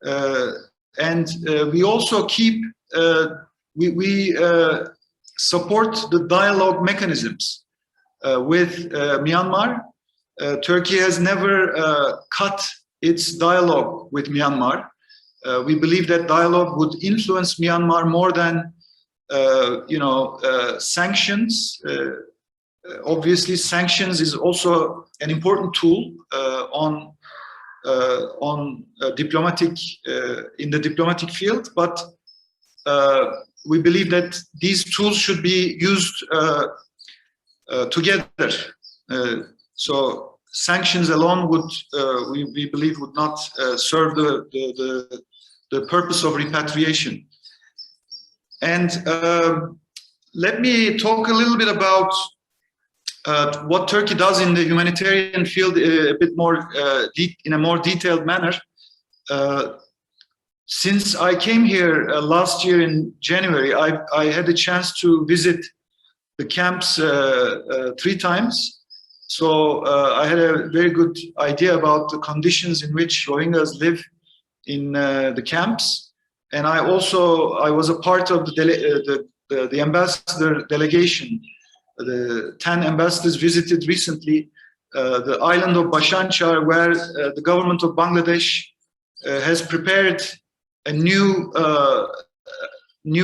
and we also keep we support the dialogue mechanisms with Myanmar. Turkey has never cut its dialogue with Myanmar. We believe that dialogue would influence Myanmar more than sanctions. Obviously, sanctions is also an important tool on diplomatic in the diplomatic field, but we believe that these tools should be used together. So sanctions alone would, we believe, would not serve the purpose of repatriation. And let me talk a little bit about what Turkey does in the humanitarian field a bit more in a more detailed manner. Since I came here last year in January, I had a chance to visit the camps 3 times. So I had a very good idea about the conditions in which Rohingyas live in the camps. And I was a part of the ambassador delegation. The 10 ambassadors visited recently the island of Bashanchar, where the government of Bangladesh has prepared a new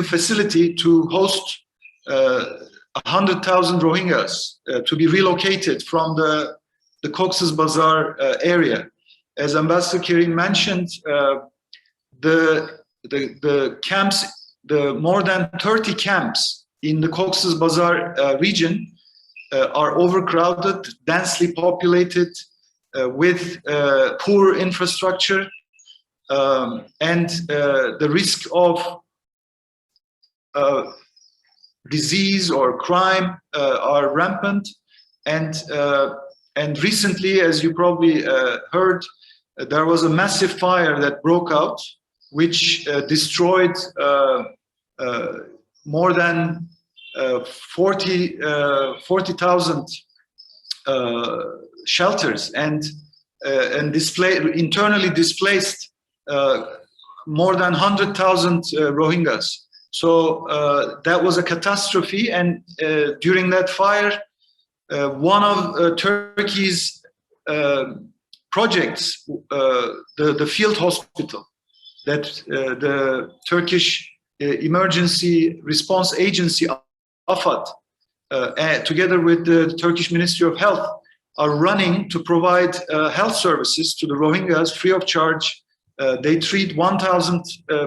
facility to host 100,000 Rohingyas to be relocated from the Cox's Bazar area. As Ambassador Karim mentioned, the camps, the more than 30 camps in the Cox's Bazar region are overcrowded, densely populated, with poor infrastructure, and the risk of disease or crime are rampant. And recently, as you probably heard, there was a massive fire that broke out, which destroyed more than 40,000 shelters and internally displaced more than 100,000 Rohingyas. So that was a catastrophe. And during that fire, one of Turkey's projects, the field hospital that the Turkish Emergency Response Agency, Ahmad, together with the Turkish Ministry of Health, are running to provide health services to the Rohingyas free of charge. They treat 1,000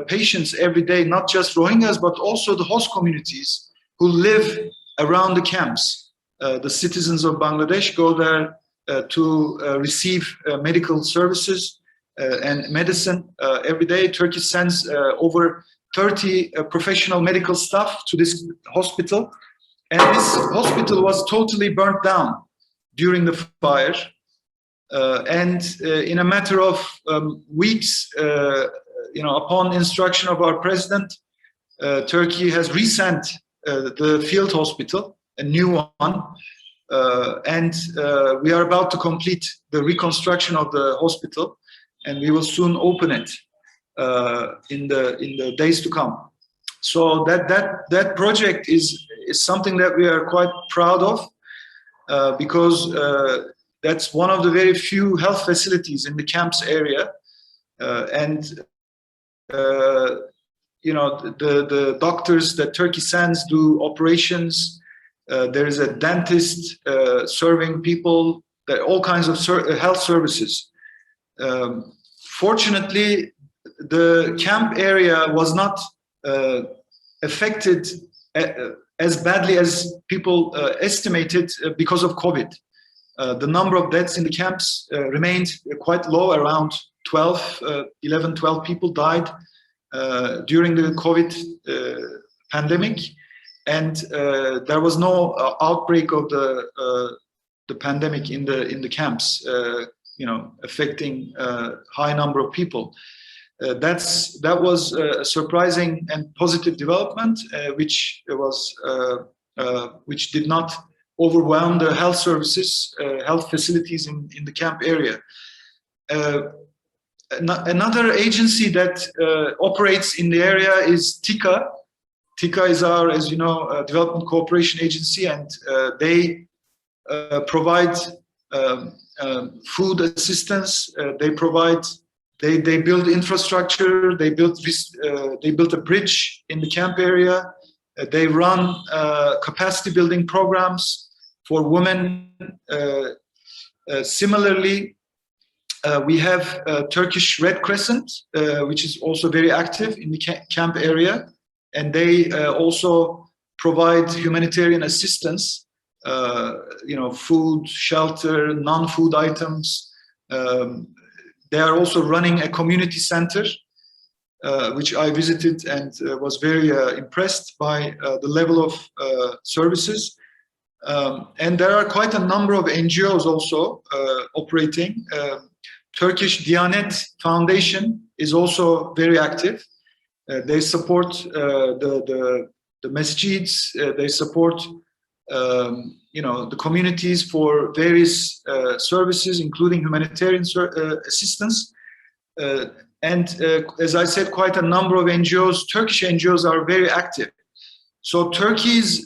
patients every day, not just Rohingyas, but also the host communities who live around the camps. The citizens of Bangladesh go there to receive medical services and medicine every day. Turkey sends over 30 professional medical staff to this hospital. And this hospital was totally burnt down during the fire. And in a matter of weeks, upon instruction of our president, Turkey has resent the field hospital, a new one, and we are about to complete the reconstruction of the hospital, and we will soon open it in the days to come. So that project is something that we are quite proud of, because that's one of the very few health facilities in the camps area, and you know, the doctors that Turkey sends do operations. There is a dentist serving people, all kinds of health services. Fortunately, the camp area was not affected as badly as people estimated because of COVID. The number of deaths in the camps remained quite low, around 11, 12 people died during the COVID pandemic, and there was no outbreak of the pandemic in the camps, you know, affecting a high number of people. That was a surprising and positive development, which did not overwhelm the health services, health facilities in the camp area. Another agency that operates in the area is TICA. TICA is our, as you know, development cooperation agency, and they provide food assistance. They build infrastructure. They built a bridge in the camp area. They run capacity building programs for women. Similarly, we have Turkish Red Crescent, which is also very active in the camp area, and they also provide humanitarian assistance. You know, food, shelter, non-food items. They are also running a community center, which I visited and was very impressed by the level of services. And there are quite a number of NGOs also operating. Turkish Diyanet Foundation is also very active. They support the masjids. They support you know, the communities for various services, including humanitarian assistance. And as I said, quite a number of NGOs, Turkish NGOs, are very active. So Turkey's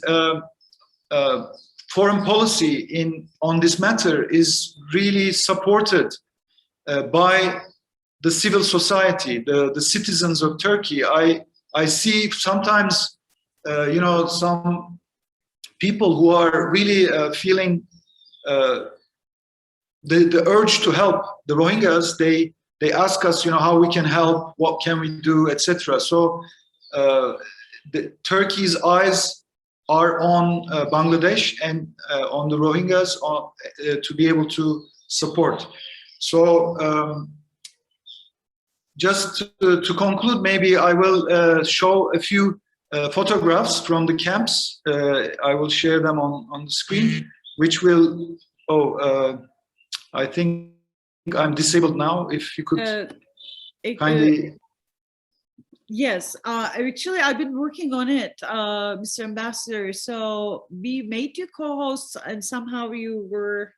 foreign policy on this matter is really supported by the civil society, the citizens of Turkey. I see sometimes, you know, some people who are really feeling the urge to help the Rohingyas. They ask us, you know, how we can help, what can we do, etc. So Turkey's eyes are on Bangladesh and on the Rohingyas to be able to support. So just to conclude, maybe I will show a few photographs from the camps. I will share them on the screen, which will, I think I'm disabled now. If you could kindly. Yes, actually, I've been working on it, Mr. Ambassador. So we made you co-hosts, and somehow you were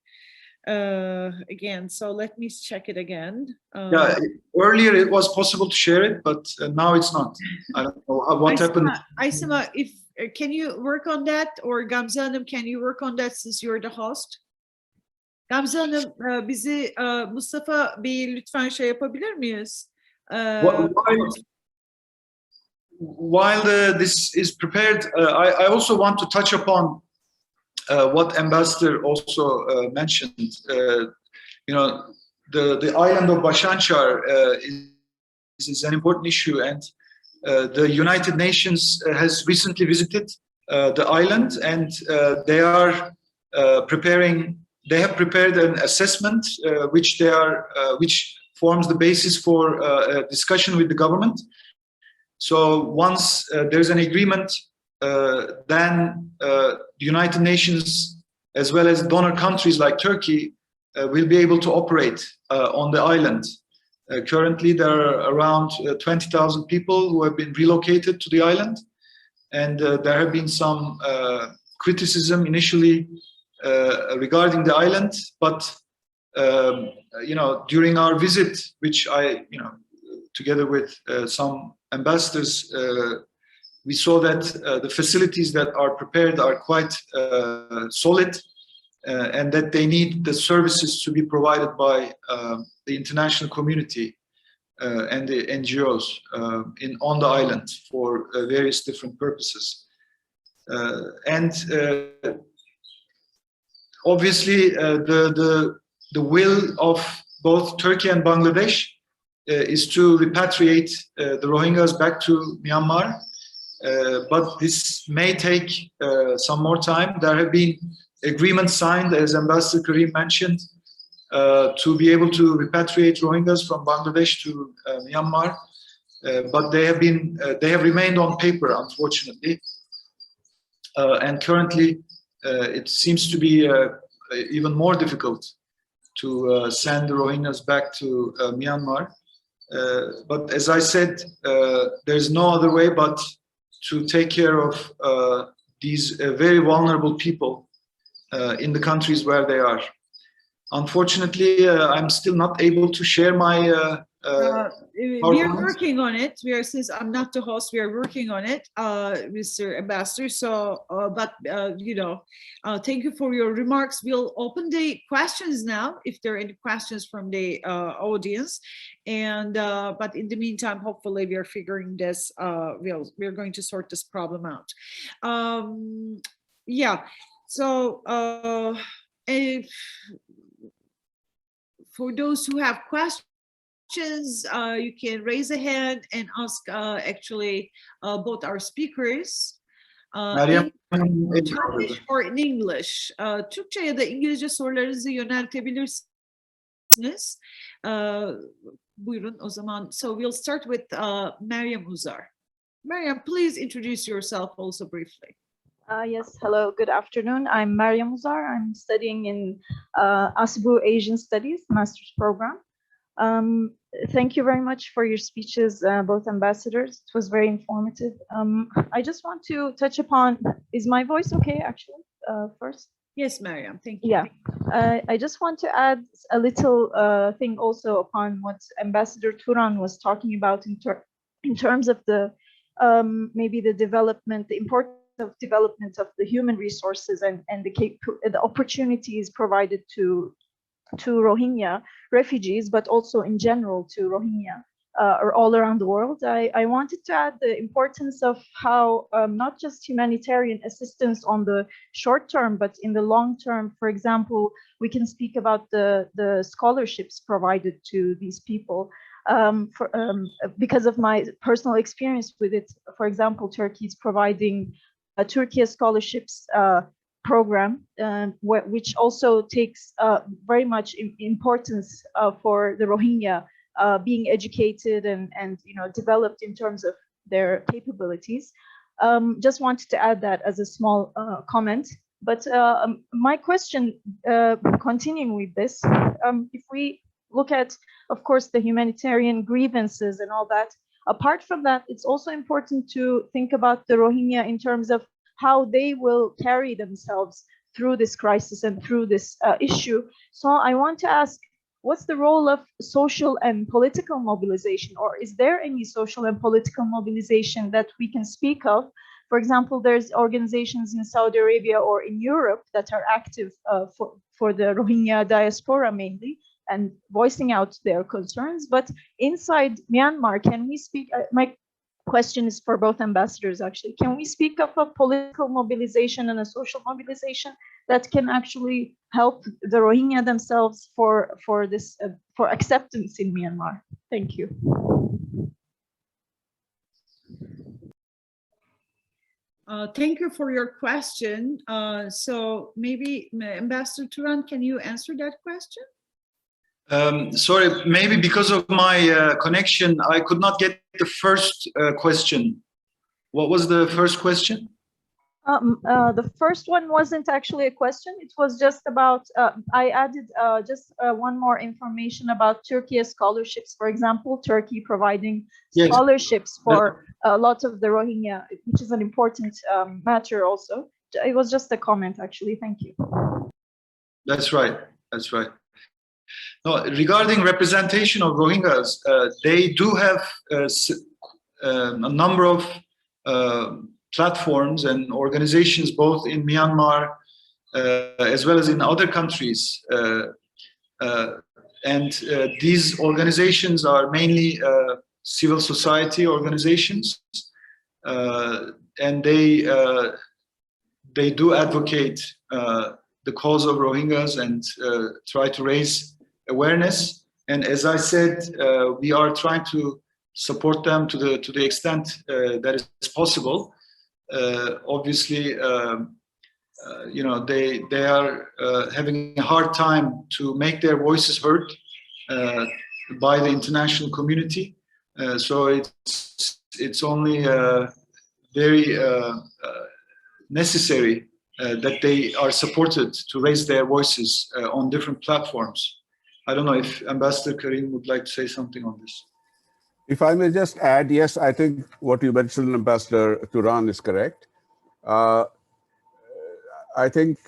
again. So let me check it again. Yeah, earlier it was possible to share it, but now it's not. I don't know what happened. Aysima, if can you work on that, or Gamze Hanım, can you work on that since you're the host? Gamze Hanım, bizi Mustafa Bey'i lütfen şey yapabilir miyiz? While this is prepared, I also want to touch upon what Ambassador also mentioned. You know, the island of Bashanchar is an important issue, and the United Nations has recently visited the island, and they are preparing. They have prepared an assessment which forms the basis for a discussion with the government. So once there's an agreement, then the United Nations, as well as donor countries like Turkey, will be able to operate on the island. Currently, there are around 20,000 people who have been relocated to the island, and there have been some criticism initially regarding the island, but you know, during our visit, which I, you know, together with some ambassadors, we saw that the facilities that are prepared are quite solid, and that they need the services to be provided by the international community. and the NGOs on the island for various different purposes. And obviously, the will of both Turkey and Bangladesh is to repatriate the Rohingyas back to Myanmar, but this may take some more time. There have been agreements signed, as Ambassador Karim mentioned, to be able to repatriate Rohingyas from Bangladesh to Myanmar, but they have remained on paper, unfortunately, and currently it seems to be even more difficult to send the Rohingyas back to Myanmar. But as I said, there's no other way but to take care of these very vulnerable people in the countries where they are. Unfortunately, I'm still not able to share my we are working on it. Since I'm not the host, we are working on it, Mr. Ambassador. So, thank you for your remarks. We'll open the questions now, if there are any questions from the audience. And but in the meantime, hopefully, we are figuring this. We're going to sort this problem out. Yeah. So, for those who have questions, you can raise a hand and ask both our speakers in Turkish or in English. Türkçe ya da İngilizce sorularınızı yöneltebilirsiniz. Buyurun o zaman. So we'll start with Meryem Uzar. Meryem, please introduce yourself also briefly. Yes, hello, good afternoon. I'm Meryem Uzar. I'm studying in ASBU Asian Studies Master's Program. Thank you very much for your speeches, both ambassadors. It was very informative. I just want to touch upon, is my voice okay actually first? Yes, Meryem, thank you. Yeah, I just want to add a little thing also upon what Ambassador Turan was talking about in terms of the maybe the development, the importance of development of the human resources and the opportunities provided to Rohingya refugees, but also in general to Rohingya or all around the world. I wanted to add the importance of how not just humanitarian assistance on the short term, but in the long term. For example, we can speak about the scholarships provided to these people. Because of my personal experience with it, for example, Turkey is providing a Turkey scholarships program, which also takes very much importance for the Rohingya being educated and developed in terms of their capabilities. Just wanted to add that as a small comment. But my question, continuing with this, if we look at, of course, the humanitarian grievances and all that, apart from that, it's also important to think about the Rohingya in terms of how they will carry themselves through this crisis and through this issue. So I want to ask, what's the role of social and political mobilization, or is there any social and political mobilization that we can speak of? For example, there's organizations in Saudi Arabia or in Europe that are active for the Rohingya diaspora mainly, and voicing out their concerns. But inside Myanmar, can we speak, my question is for both ambassadors actually, can we speak of a political mobilization and a social mobilization that can actually help the Rohingya themselves for acceptance in Myanmar? Thank you. Thank you for your question. So maybe Ambassador Turan, can you answer that question? Sorry, maybe because of my connection, I could not get the first question. What was the first question? The first one wasn't actually a question. It was just about, I added just one more information about Turkey scholarships. For example, Turkey providing scholarships for a lot of the Rohingya, which is an important matter also. It was just a comment, actually. Thank you. That's right. That's right. No, regarding representation of Rohingyas, they do have a number of platforms and organizations both in Myanmar as well as in other countries. and these organizations are mainly civil society organizations, and they do advocate the cause of Rohingyas and try to raise awareness. And as I said, we are trying to support them to the extent that is possible. Obviously, you know, they are having a hard time to make their voices heard by the international community. So it's only very necessary that they are supported to raise their voices on different platforms. I don't know if Ambassador Karim would like to say something on this. If I may just add, yes, I think what you mentioned, Ambassador Turan, is correct. I think,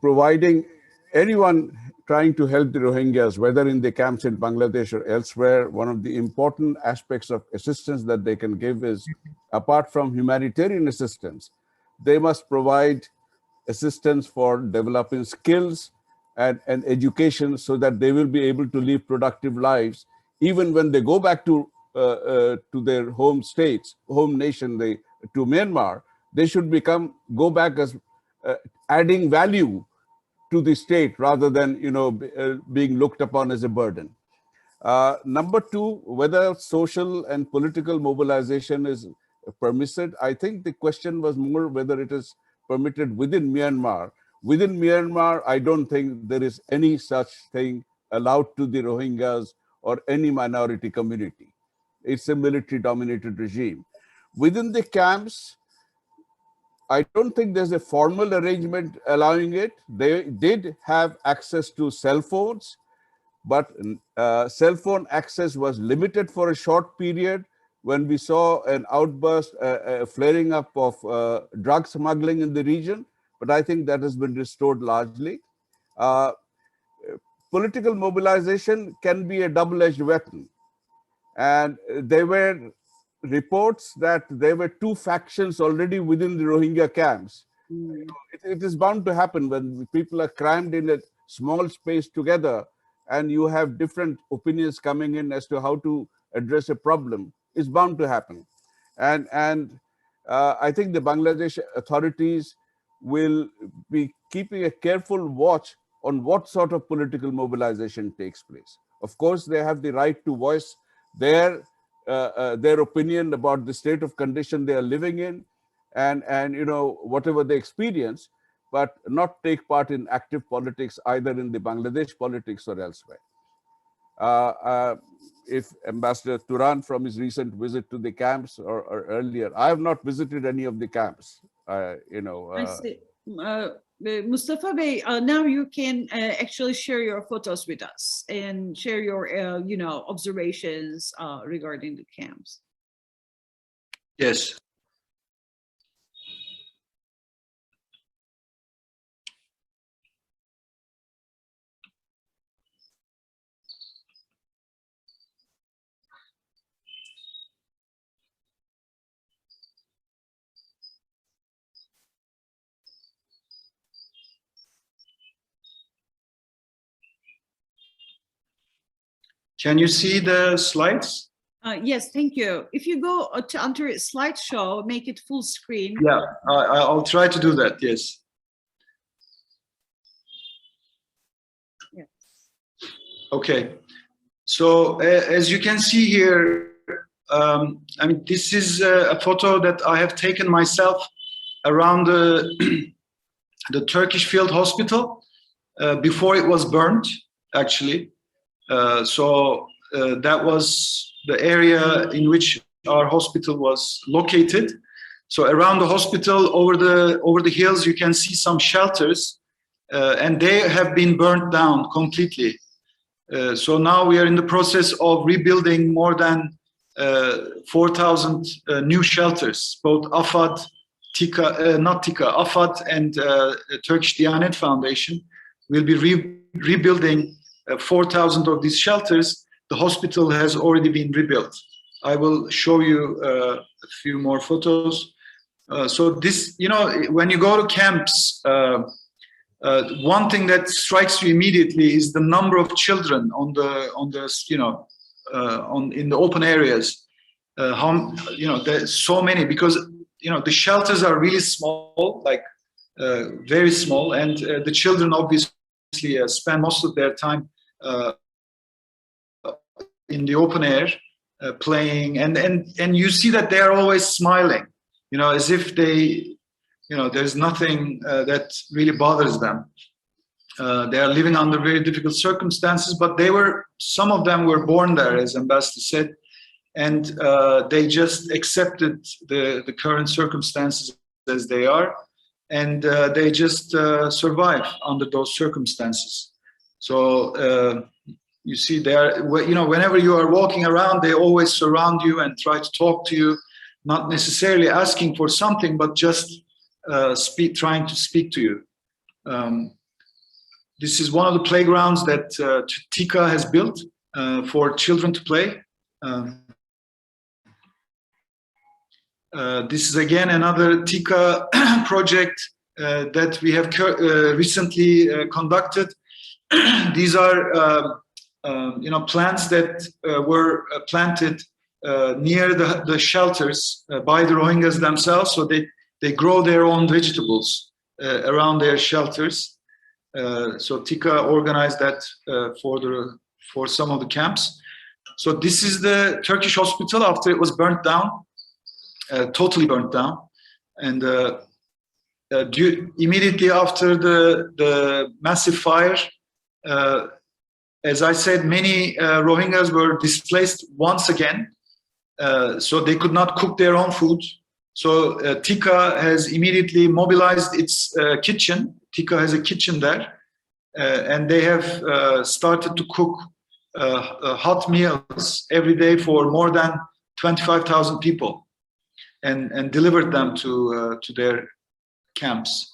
providing anyone trying to help the Rohingyas, whether in the camps in Bangladesh or elsewhere, one of the important aspects of assistance that they can give is, apart from humanitarian assistance, they must provide assistance for developing skills and education so that they will be able to live productive lives, even when they go back to their home states, home nation, to Myanmar. They should go back as adding value to the state rather than, you know, being looked upon as a burden. Number two, whether social and political mobilization is permitted. I think the question was more whether it is permitted within Myanmar. Within Myanmar, I don't think there is any such thing allowed to the Rohingyas or any minority community. It's a military-dominated regime. Within the camps, I don't think there's a formal arrangement allowing it. They did have access to cell phones, but cell phone access was limited for a short period when we saw an outburst, a flaring up of drug smuggling in the region. But I think that has been restored largely. Political mobilization can be a double-edged weapon. And there were reports that there were two factions already within the Rohingya camps. It is bound to happen when people are crammed in a small space together and you have different opinions coming in as to how to address a problem. It's bound to happen. And I think the Bangladesh authorities will be keeping a careful watch on what sort of political mobilization takes place. Of course, they have the right to voice their opinion about the state of condition they are living in, and you know, whatever they experience, but not take part in active politics either in the Bangladesh politics or elsewhere. If Ambassador Turan, from his recent visit to the camps or earlier, I have not visited any of the camps. You know. I see. Mustafa Bey, now you can actually share your photos with us and share your, you know, observations regarding the camps. Yes. Can you see the slides? Yes, thank you. If you go to enter slideshow, make it full screen. Yeah, I'll try to do that, yes. Yeah. Okay, so as you can see here, I mean, this is a photo that I have taken myself around the, the Turkish field hospital before it was burned, actually. So that was the area in which our hospital was located. So around the hospital, over the hills, you can see some shelters, and they have been burnt down completely. So now we are in the process of rebuilding more than 4,000 new shelters. Both AFAD, AFAD and Turkish Diyanet Foundation will be rebuilding 4,000 of these shelters. The hospital has already been rebuilt. I will show you a few more photos. So this, you know, when you go to camps, one thing that strikes you immediately is the number of children on the in the open areas. There's so many, because the shelters are really small, like very small, and the children obviously spend most of their time in the open air, playing, and you see that they are always smiling, as if they, there's nothing that really bothers them. They are living under very difficult circumstances, but some of them were born there, as Ambassador said, and they just accepted the current circumstances as they are, and they just survive under those circumstances. So you see, whenever you are walking around, they always surround you and try to talk to you, not necessarily asking for something, but just trying to speak to you. This is one of the playgrounds that Tika has built for children to play. This is again another Tika project that we have recently conducted. These are plants that were planted near the shelters by the Rohingyas themselves, so they grow their own vegetables around their shelters. So Tika organized that for some of the camps. So this is the Turkish hospital after it was burnt down, totally burnt down, and immediately after the massive fire, as I said, many Rohingyas were displaced once again, so they could not cook their own food. So Tika has immediately mobilized its kitchen. Tika has a kitchen there, and they have started to cook hot meals every day for more than 25,000 people, and delivered them to their camps.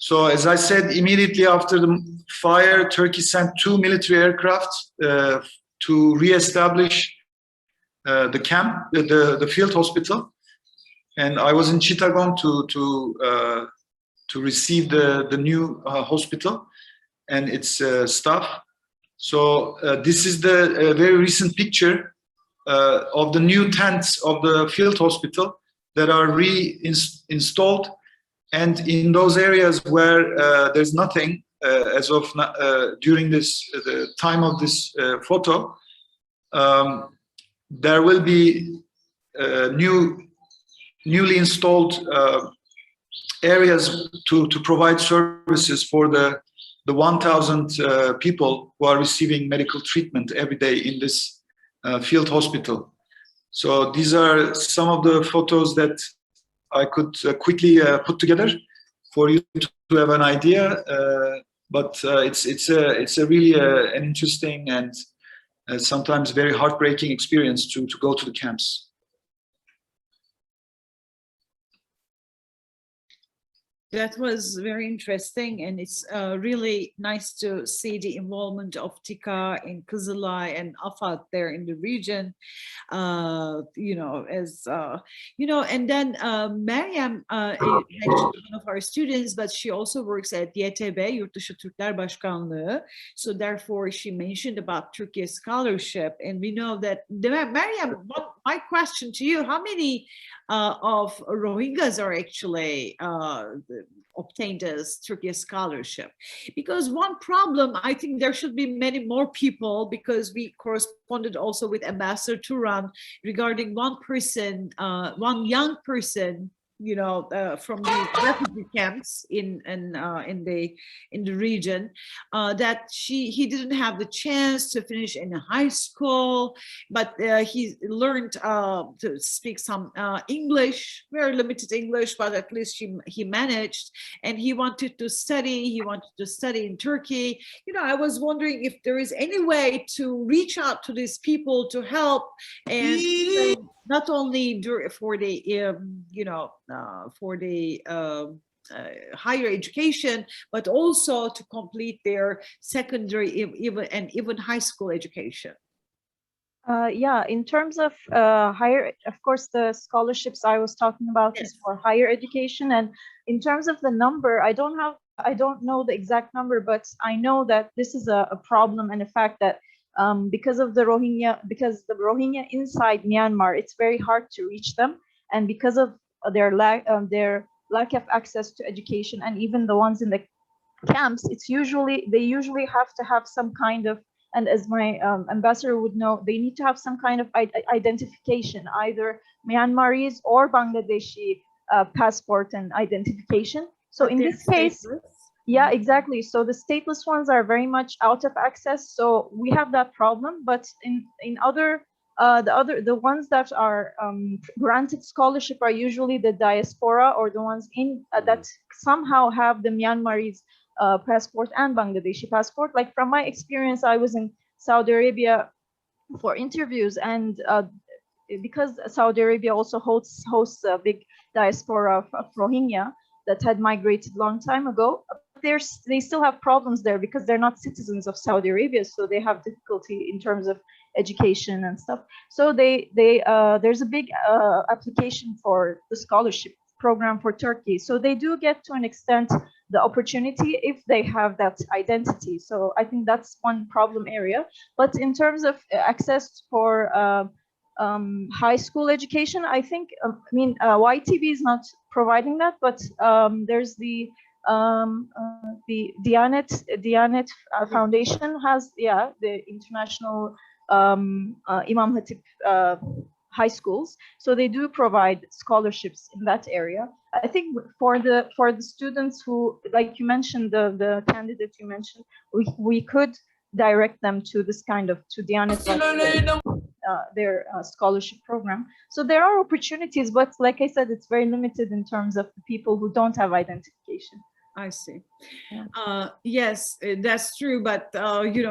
So as I said, immediately after the fire, Turkey sent 2 military aircraft to re-establish the camp, the field hospital. And I was in Chittagong to receive the new hospital and its staff. So this is the very recent picture of the new tents of the field hospital that are reinstalled. And in those areas where there's nothing, as of during the time of this photo, there will be newly installed areas to provide services for the 1,000 people who are receiving medical treatment every day in this field hospital. So these are some of the photos that I could quickly put together for you to have an idea. But it's a really an interesting and sometimes very heartbreaking experience to go to the camps. That was very interesting, and it's really nice to see the involvement of Tika and Kızılay and Afat there in the region. And then Meryem is one of our students, but she also works at YTB, Yurtdışı Türkler Başkanlığı. So therefore, she mentioned about Turkey scholarship, and we know that Meryem. My question to you: how many of Rohingyas are actually obtained as Turkey scholarship? Because one problem, I think there should be many more people, because we corresponded also with Ambassador Turan regarding one person, one young person, from the refugee camps in the region, that he didn't have the chance to finish in high school, but he learned to speak some English, very limited English, but at least he managed, and he wanted to study. He wanted to study in Turkey. I was wondering if there is any way to reach out to these people to help, and not only for the higher education, but also to complete their secondary and even high school education. Yeah, in terms of higher, of course, the scholarships I was talking about is for higher education. And in terms of the number, I don't have I don't know the exact number, but I know that this is a problem and a fact that because the Rohingya inside Myanmar, it's very hard to reach them, and because of their lack of access to education, and even the ones in the camps, they usually have to have some kind of, and as my ambassador would know, they need to have some kind of identification, either Myanmarese or Bangladeshi passport and identification. So in this case, yeah, exactly. So the stateless ones are very much out of access. So we have that problem. But in other the ones that are granted scholarship are usually the diaspora, or the ones in that somehow have the Myanmarese passport and Bangladeshi passport. Like from my experience, I was in Saudi Arabia for interviews, and because Saudi Arabia also hosts a big diaspora of Rohingya that had migrated long time ago, they still have problems there because they're not citizens of Saudi Arabia, so they have difficulty in terms of education and stuff. So there's a big application for the scholarship program for Turkey. So they do get to an extent the opportunity if they have that identity. So I think that's one problem area. But in terms of access for high school education, I think, YTB is not providing that, but there's the Diyanet Foundation has, the international Imam Hatip high schools, so they do provide scholarships in that area. I think for the students who, like you mentioned, the candidate you mentioned, we could direct them to this kind of, to Diyanet, their scholarship program. So there are opportunities, but like I said, it's very limited in terms of the people who don't have identification. I see. Yeah. Yes, that's true. But,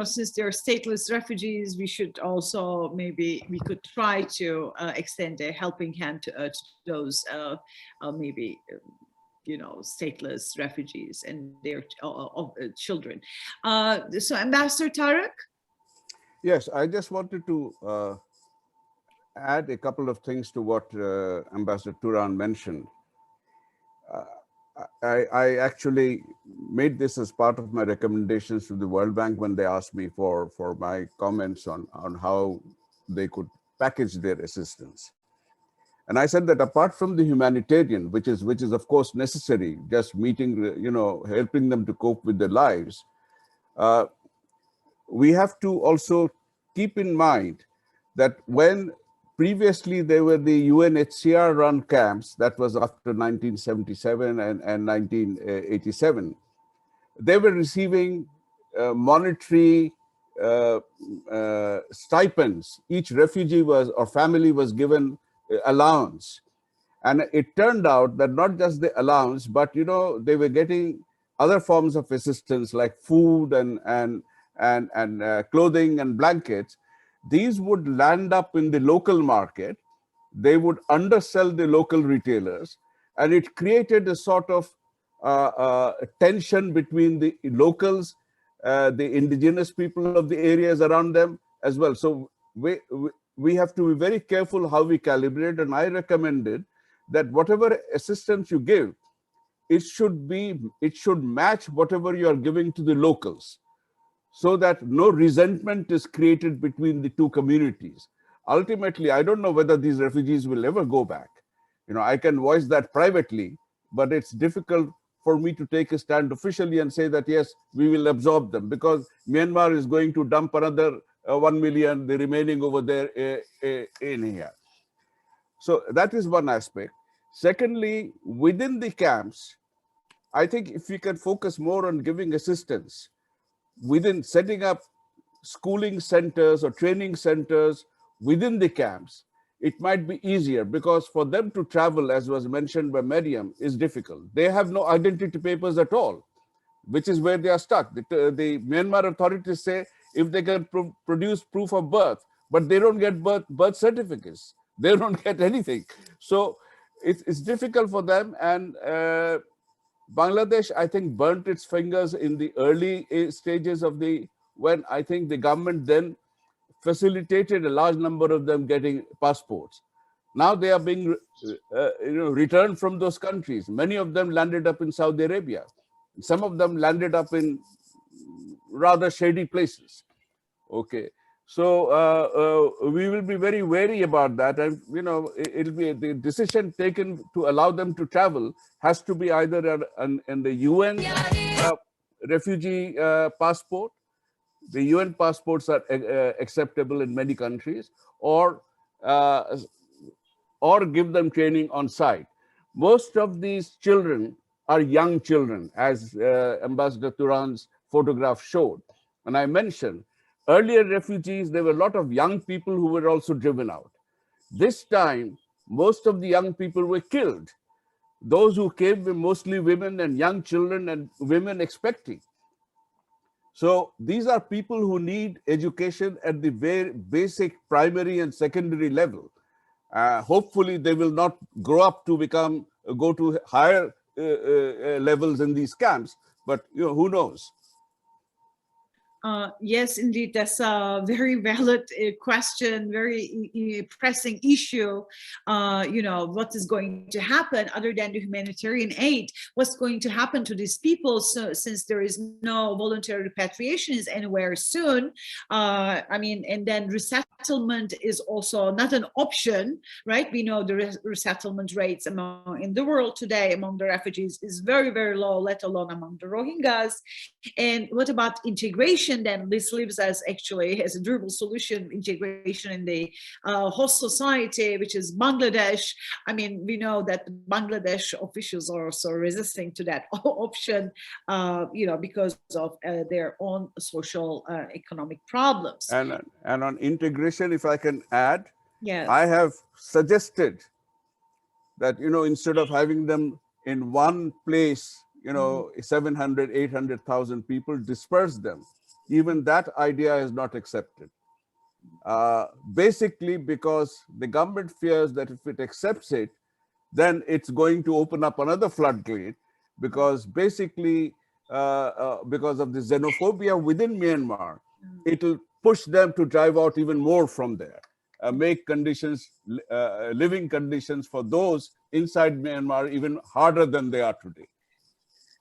since they're stateless refugees, we should also, maybe we could try to extend a helping hand to those stateless refugees and their children. So Ambassador Tariq? Yes, I just wanted to add a couple of things to what Ambassador Turan mentioned. I actually made this as part of my recommendations to the World Bank when they asked me for my comments on how they could package their assistance. And I said that apart from the humanitarian, which is of course necessary, just meeting, helping them to cope with their lives, we have to also keep in mind that when previously there were the UNHCR run camps, that was after 1977 and 1987, they were receiving monetary stipends. Each refugee or family was given allowance. And it turned out that not just the allowance, but they were getting other forms of assistance like food and clothing and blankets. These would land up in the local market. They would undersell the local retailers, and it created a sort of tension between the locals, the indigenous people of the areas around them as well. So we have to be very careful how we calibrate, and I recommended that whatever assistance you give, it should match whatever you are giving to the locals, so that no resentment is created between the two communities. Ultimately, I don't know whether these refugees will ever go back. I can voice that privately, but it's difficult for me to take a stand officially and say that, yes, we will absorb them, because Myanmar is going to dump another 1 million, the remaining over there in here. So that is one aspect. Secondly, within the camps, I think if we can focus more on giving assistance, within setting up schooling centers or training centers within the camps, it might be easier, because for them to travel, as was mentioned by Mariam, is difficult. They have no identity papers at all, which is where they are stuck. The Myanmar authorities say if they can produce proof of birth, but they don't get birth certificates. They don't get anything. So it's difficult for them. And Bangladesh, I think, burnt its fingers in the early stages of when I think the government then facilitated a large number of them getting passports. Now they are being returned from those countries. Many of them landed up in Saudi Arabia. some of them landed up in rather shady places. Okay, so we will be very wary about that, and it'll be the decision taken to allow them to travel has to be either in the UN refugee passport. The UN passports are acceptable in many countries, or give them training on site. Most of these children are young children, as Ambassador Turan's photograph showed. And I mentioned earlier refugees, there were a lot of young people who were also driven out. This time, most of the young people were killed. Those who came were mostly women and young children and women expecting. So these are people who need education at the very basic primary and secondary level. Hopefully they will not grow up to go to higher levels in these camps, but who knows? Yes, indeed, that's a very valid question, very pressing issue. What is going to happen other than the humanitarian aid? What's going to happen to these people? So, since there is no voluntary repatriation is anywhere soon, and then resettlement is also not an option, right? We know the resettlement rates in the world today among the refugees is very, very low, let alone among the Rohingyas. And what about integration? Then this leaves us actually as a durable solution, integration in the host society, which is Bangladesh. I mean, we know that Bangladesh officials are also resisting to that option, because of their own social economic problems. And on integration, if I can add, yes, I have suggested that, instead of having them in one place, 700, 800,000 people, disperse them. Even that idea is not accepted. Basically, because the government fears that if it accepts it, then it's going to open up another floodgate, because basically, because of the xenophobia within Myanmar, it'll push them to drive out even more from there, make conditions, living conditions for those inside Myanmar even harder than they are today.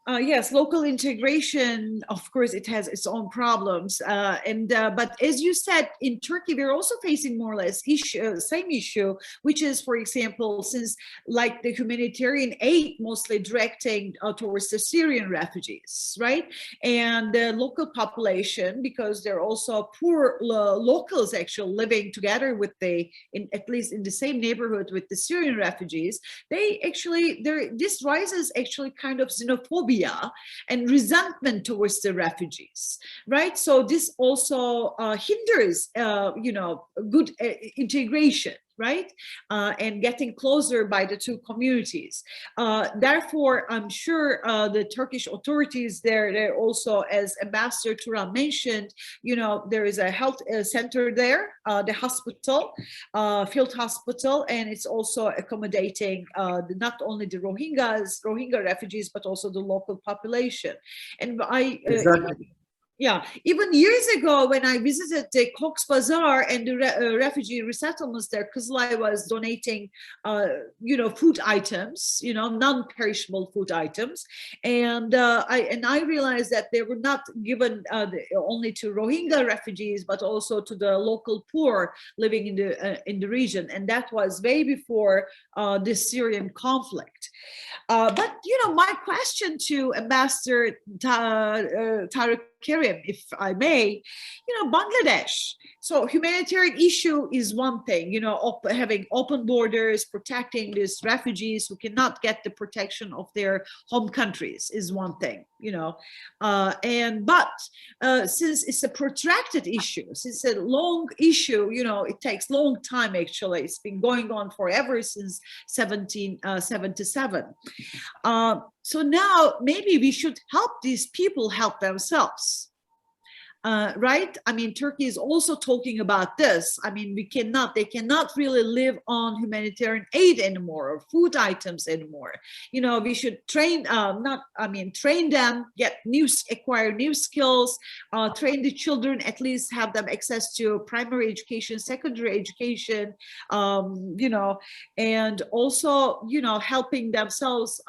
Yes, local integration, of course, it has its own problems. But as you said, in Turkey, we're also facing more or less same issue, which is, for example, since like the humanitarian aid mostly directing towards the Syrian refugees, right? And the local population, because they're also poor locals actually living together with at least in the same neighborhood with the Syrian refugees, this rises actually kind of xenophobia and resentment towards the refugees, right? So this also hinders, good integration, right? And getting closer by the two communities. Therefore, I'm sure the Turkish authorities they're also, as Ambassador Turan mentioned, there is a health center there, the hospital, field hospital, and it's also accommodating not only the Rohingya refugees, but also the local population. And Exactly. Yeah, even years ago when I visited the Cox's Bazar and the refugee resettlements there, Kızılay was donating, food items, non-perishable food items, and I realized that they were not given only to Rohingya refugees, but also to the local poor living in the region, and that was way before the Syrian conflict. But my question to Ambassador Tariq, if I may, Bangladesh. So humanitarian issue is one thing, having open borders, protecting these refugees who cannot get the protection of their home countries is one thing, but since it's a protracted issue, since it's a long issue, it takes long time actually. It's been going on forever since 1777. So now maybe we should help these people help themselves. Right? I mean, Turkey is also talking about this. I mean, they cannot really live on humanitarian aid anymore or food items anymore. We should train them, acquire new skills, train the children, at least have them access to primary education, secondary education, and also, helping themselves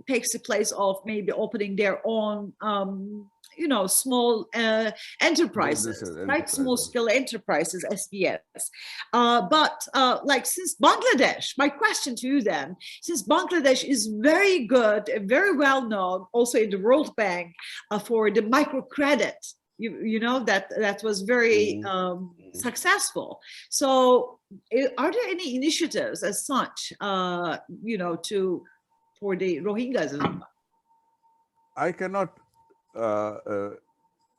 takes the place of maybe opening their own, you know, small enterprises, right? Small scale enterprises, SBS. But like, since Bangladesh, my question to you then, since Bangladesh is very good, very well known, also in the World Bank, for the microcredit, you know, that was very successful. So are there any initiatives as such, you know, for the Rohingyas? I cannot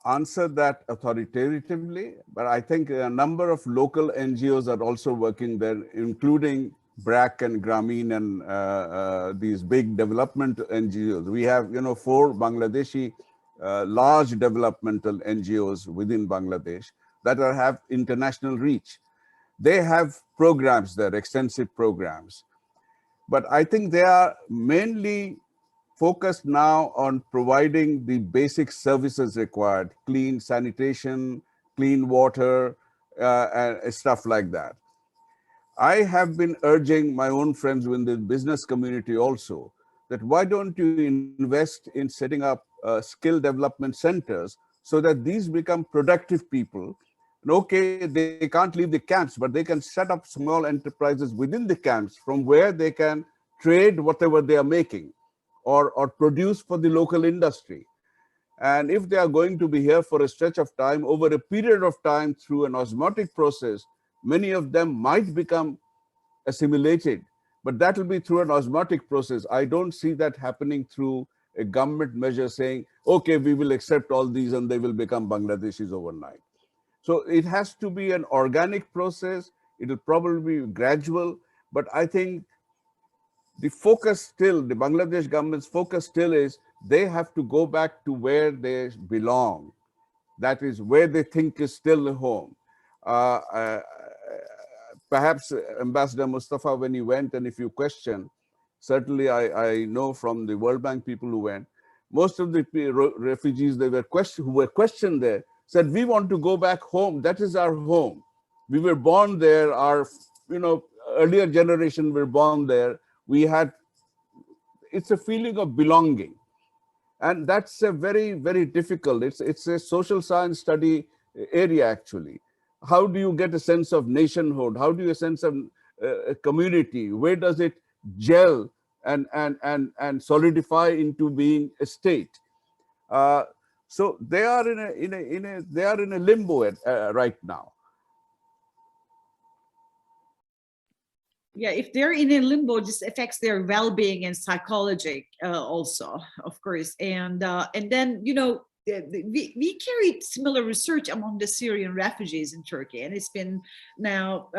answer that authoritatively, but I think a number of local NGOs are also working there, including BRAC and Grameen and these big development NGOs. We have, you know, 4 Bangladeshi large developmental NGOs within Bangladesh that have international reach. They have programs there, extensive programs. But I think they are mainly focused now on providing the basic services required, clean sanitation, clean water, and stuff like that. I have been urging my own friends within the business community also that why don't you invest in setting up skill development centers so that these become productive people. And okay, they can't leave the camps, but they can set up small enterprises within the camps from where they can trade whatever they are making or produce for the local industry. And if they are going to be here for a stretch of time, over a period of time through an osmotic process, many of them might become assimilated, but that will be through an osmotic process. I don't see that happening through a government measure saying, okay, we will accept all these and they will become Bangladeshis overnight. So it has to be an organic process. It will probably be gradual, but I think the focus still, the Bangladesh government's focus still is they have to go back to where they belong. That is where they think is still a home. Perhaps Ambassador Mustafa, when he went, and if you question, certainly I know from the World Bank people who went, most of the refugees who were questioned there said, we want to go back home. That is our home. We were born there. Our, you know, earlier generation were born there. We had, it's a feeling of belonging. And that's a very, very difficult, it's a social science study area actually. How do you get a sense of nationhood? How do you sense of a community? Where does it gel and solidify into being a state? So they are in a limbo right now. Yeah, if they're in a limbo, this affects their well-being and psychology also, of course. And then, you know, we carried similar research among the Syrian refugees in Turkey, and it's been now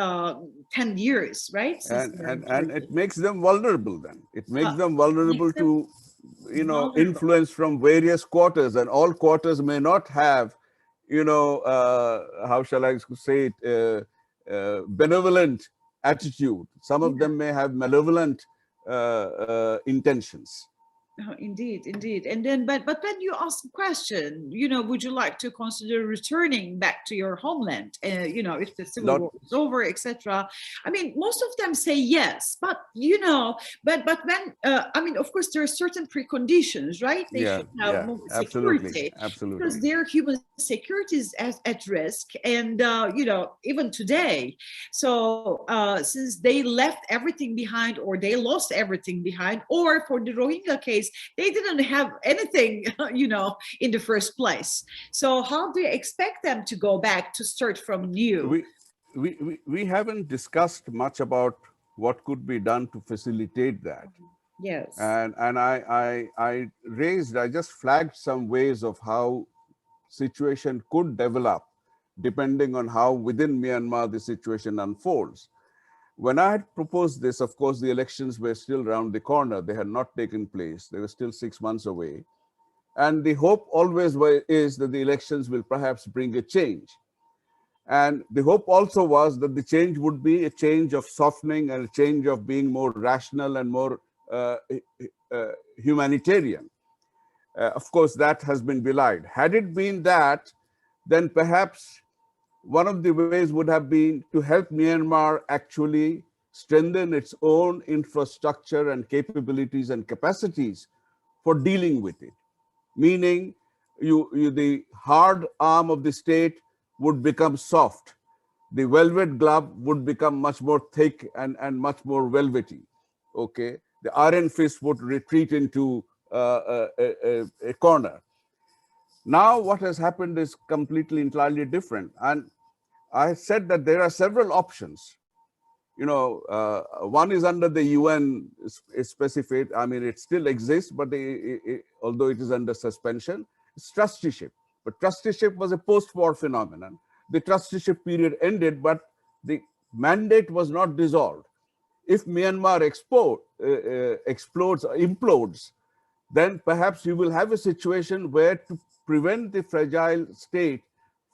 10 years, right? And it makes them vulnerable then. It makes them vulnerable to, you know, influence from various quarters, and all quarters may not have, you know, how shall I say it, benevolent attitude. Some of them may have malevolent intentions. Oh, indeed, indeed. And then, but when you ask the question, you know, would you like to consider returning back to your homeland? You know, if the civil war is over, etc. I mean, most of them say yes, but you know, but when I mean, of course, there are certain preconditions, right? They should have more security, absolutely, because their human security is at risk, and you know, even today. So since they left everything behind, or they lost everything behind, or for the Rohingya case, they didn't have anything, you know, in the first place. So how do you expect them to go back to start from new? We haven't discussed much about what could be done to facilitate that. Yes. And I just flagged some ways of how situation could develop depending on how within Myanmar the situation unfolds. When I had proposed this, of course, the elections were still around the corner. They had not taken place. They were still 6 months away. And the hope always is that the elections will perhaps bring a change. And the hope also was that the change would be a change of softening and a change of being more rational and more humanitarian. Of course, that has been belied. Had it been that, then perhaps one of the ways would have been to help Myanmar actually strengthen its own infrastructure and capabilities and capacities for dealing with it. Meaning, the hard arm of the state would become soft. The velvet glove would become much more thick and much more velvety. Okay, the iron fist would retreat into a corner. Now, what has happened is completely entirely different. And I said that there are several options. You know, one is under the UN specified. I mean, it still exists, but although it is under suspension, it's trusteeship. But trusteeship was a post-war phenomenon. The trusteeship period ended, but the mandate was not dissolved. If Myanmar explodes or implodes, then perhaps you will have a situation where, to prevent the fragile state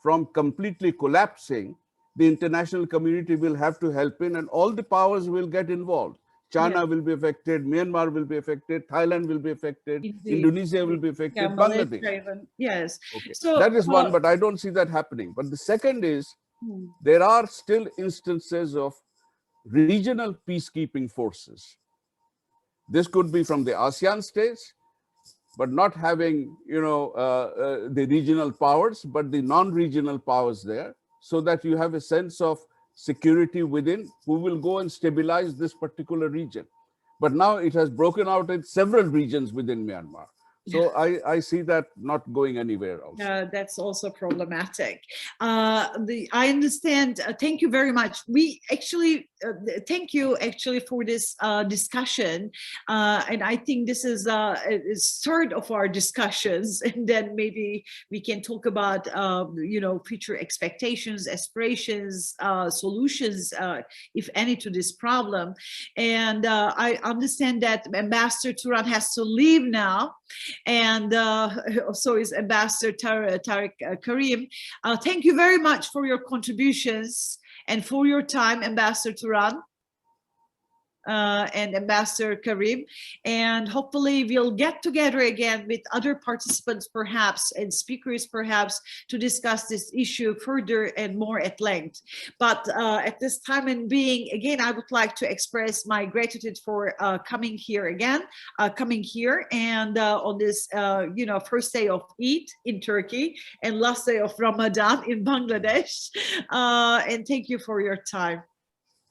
from completely collapsing, the international community will have to help in, and all the powers will get involved. China will be affected, Myanmar will be affected, Thailand will be affected, Indeed. Indonesia will be affected, Yeah, Bangladesh. Malaysia, yes. Okay. So that is one, but I don't see that happening. But the second is, there are still instances of regional peacekeeping forces. This could be from the ASEAN states, but not having, you know, the regional powers, but the non-regional powers there, so that you have a sense of security within, who will go and stabilize this particular region. But now it has broken out in several regions within Myanmar. So I see that not going anywhere also. That's also problematic. I understand. Thank you very much. We actually, thank you actually for this discussion. And I think this is third of our discussions. And then maybe we can talk about, you know, future expectations, aspirations, solutions, if any, to this problem. And I understand that Ambassador Turan has to leave now. And so is Ambassador Tariq Karim. Thank you very much for your contributions and for your time, Ambassador Turan and Ambassador Karim. And hopefully we'll get together again with other participants perhaps and speakers perhaps to discuss this issue further and more at length. But at this time and being, again, I would like to express my gratitude for coming here again, and on this, you know, first day of Eid in Turkey and last day of Ramadan in Bangladesh. And thank you for your time.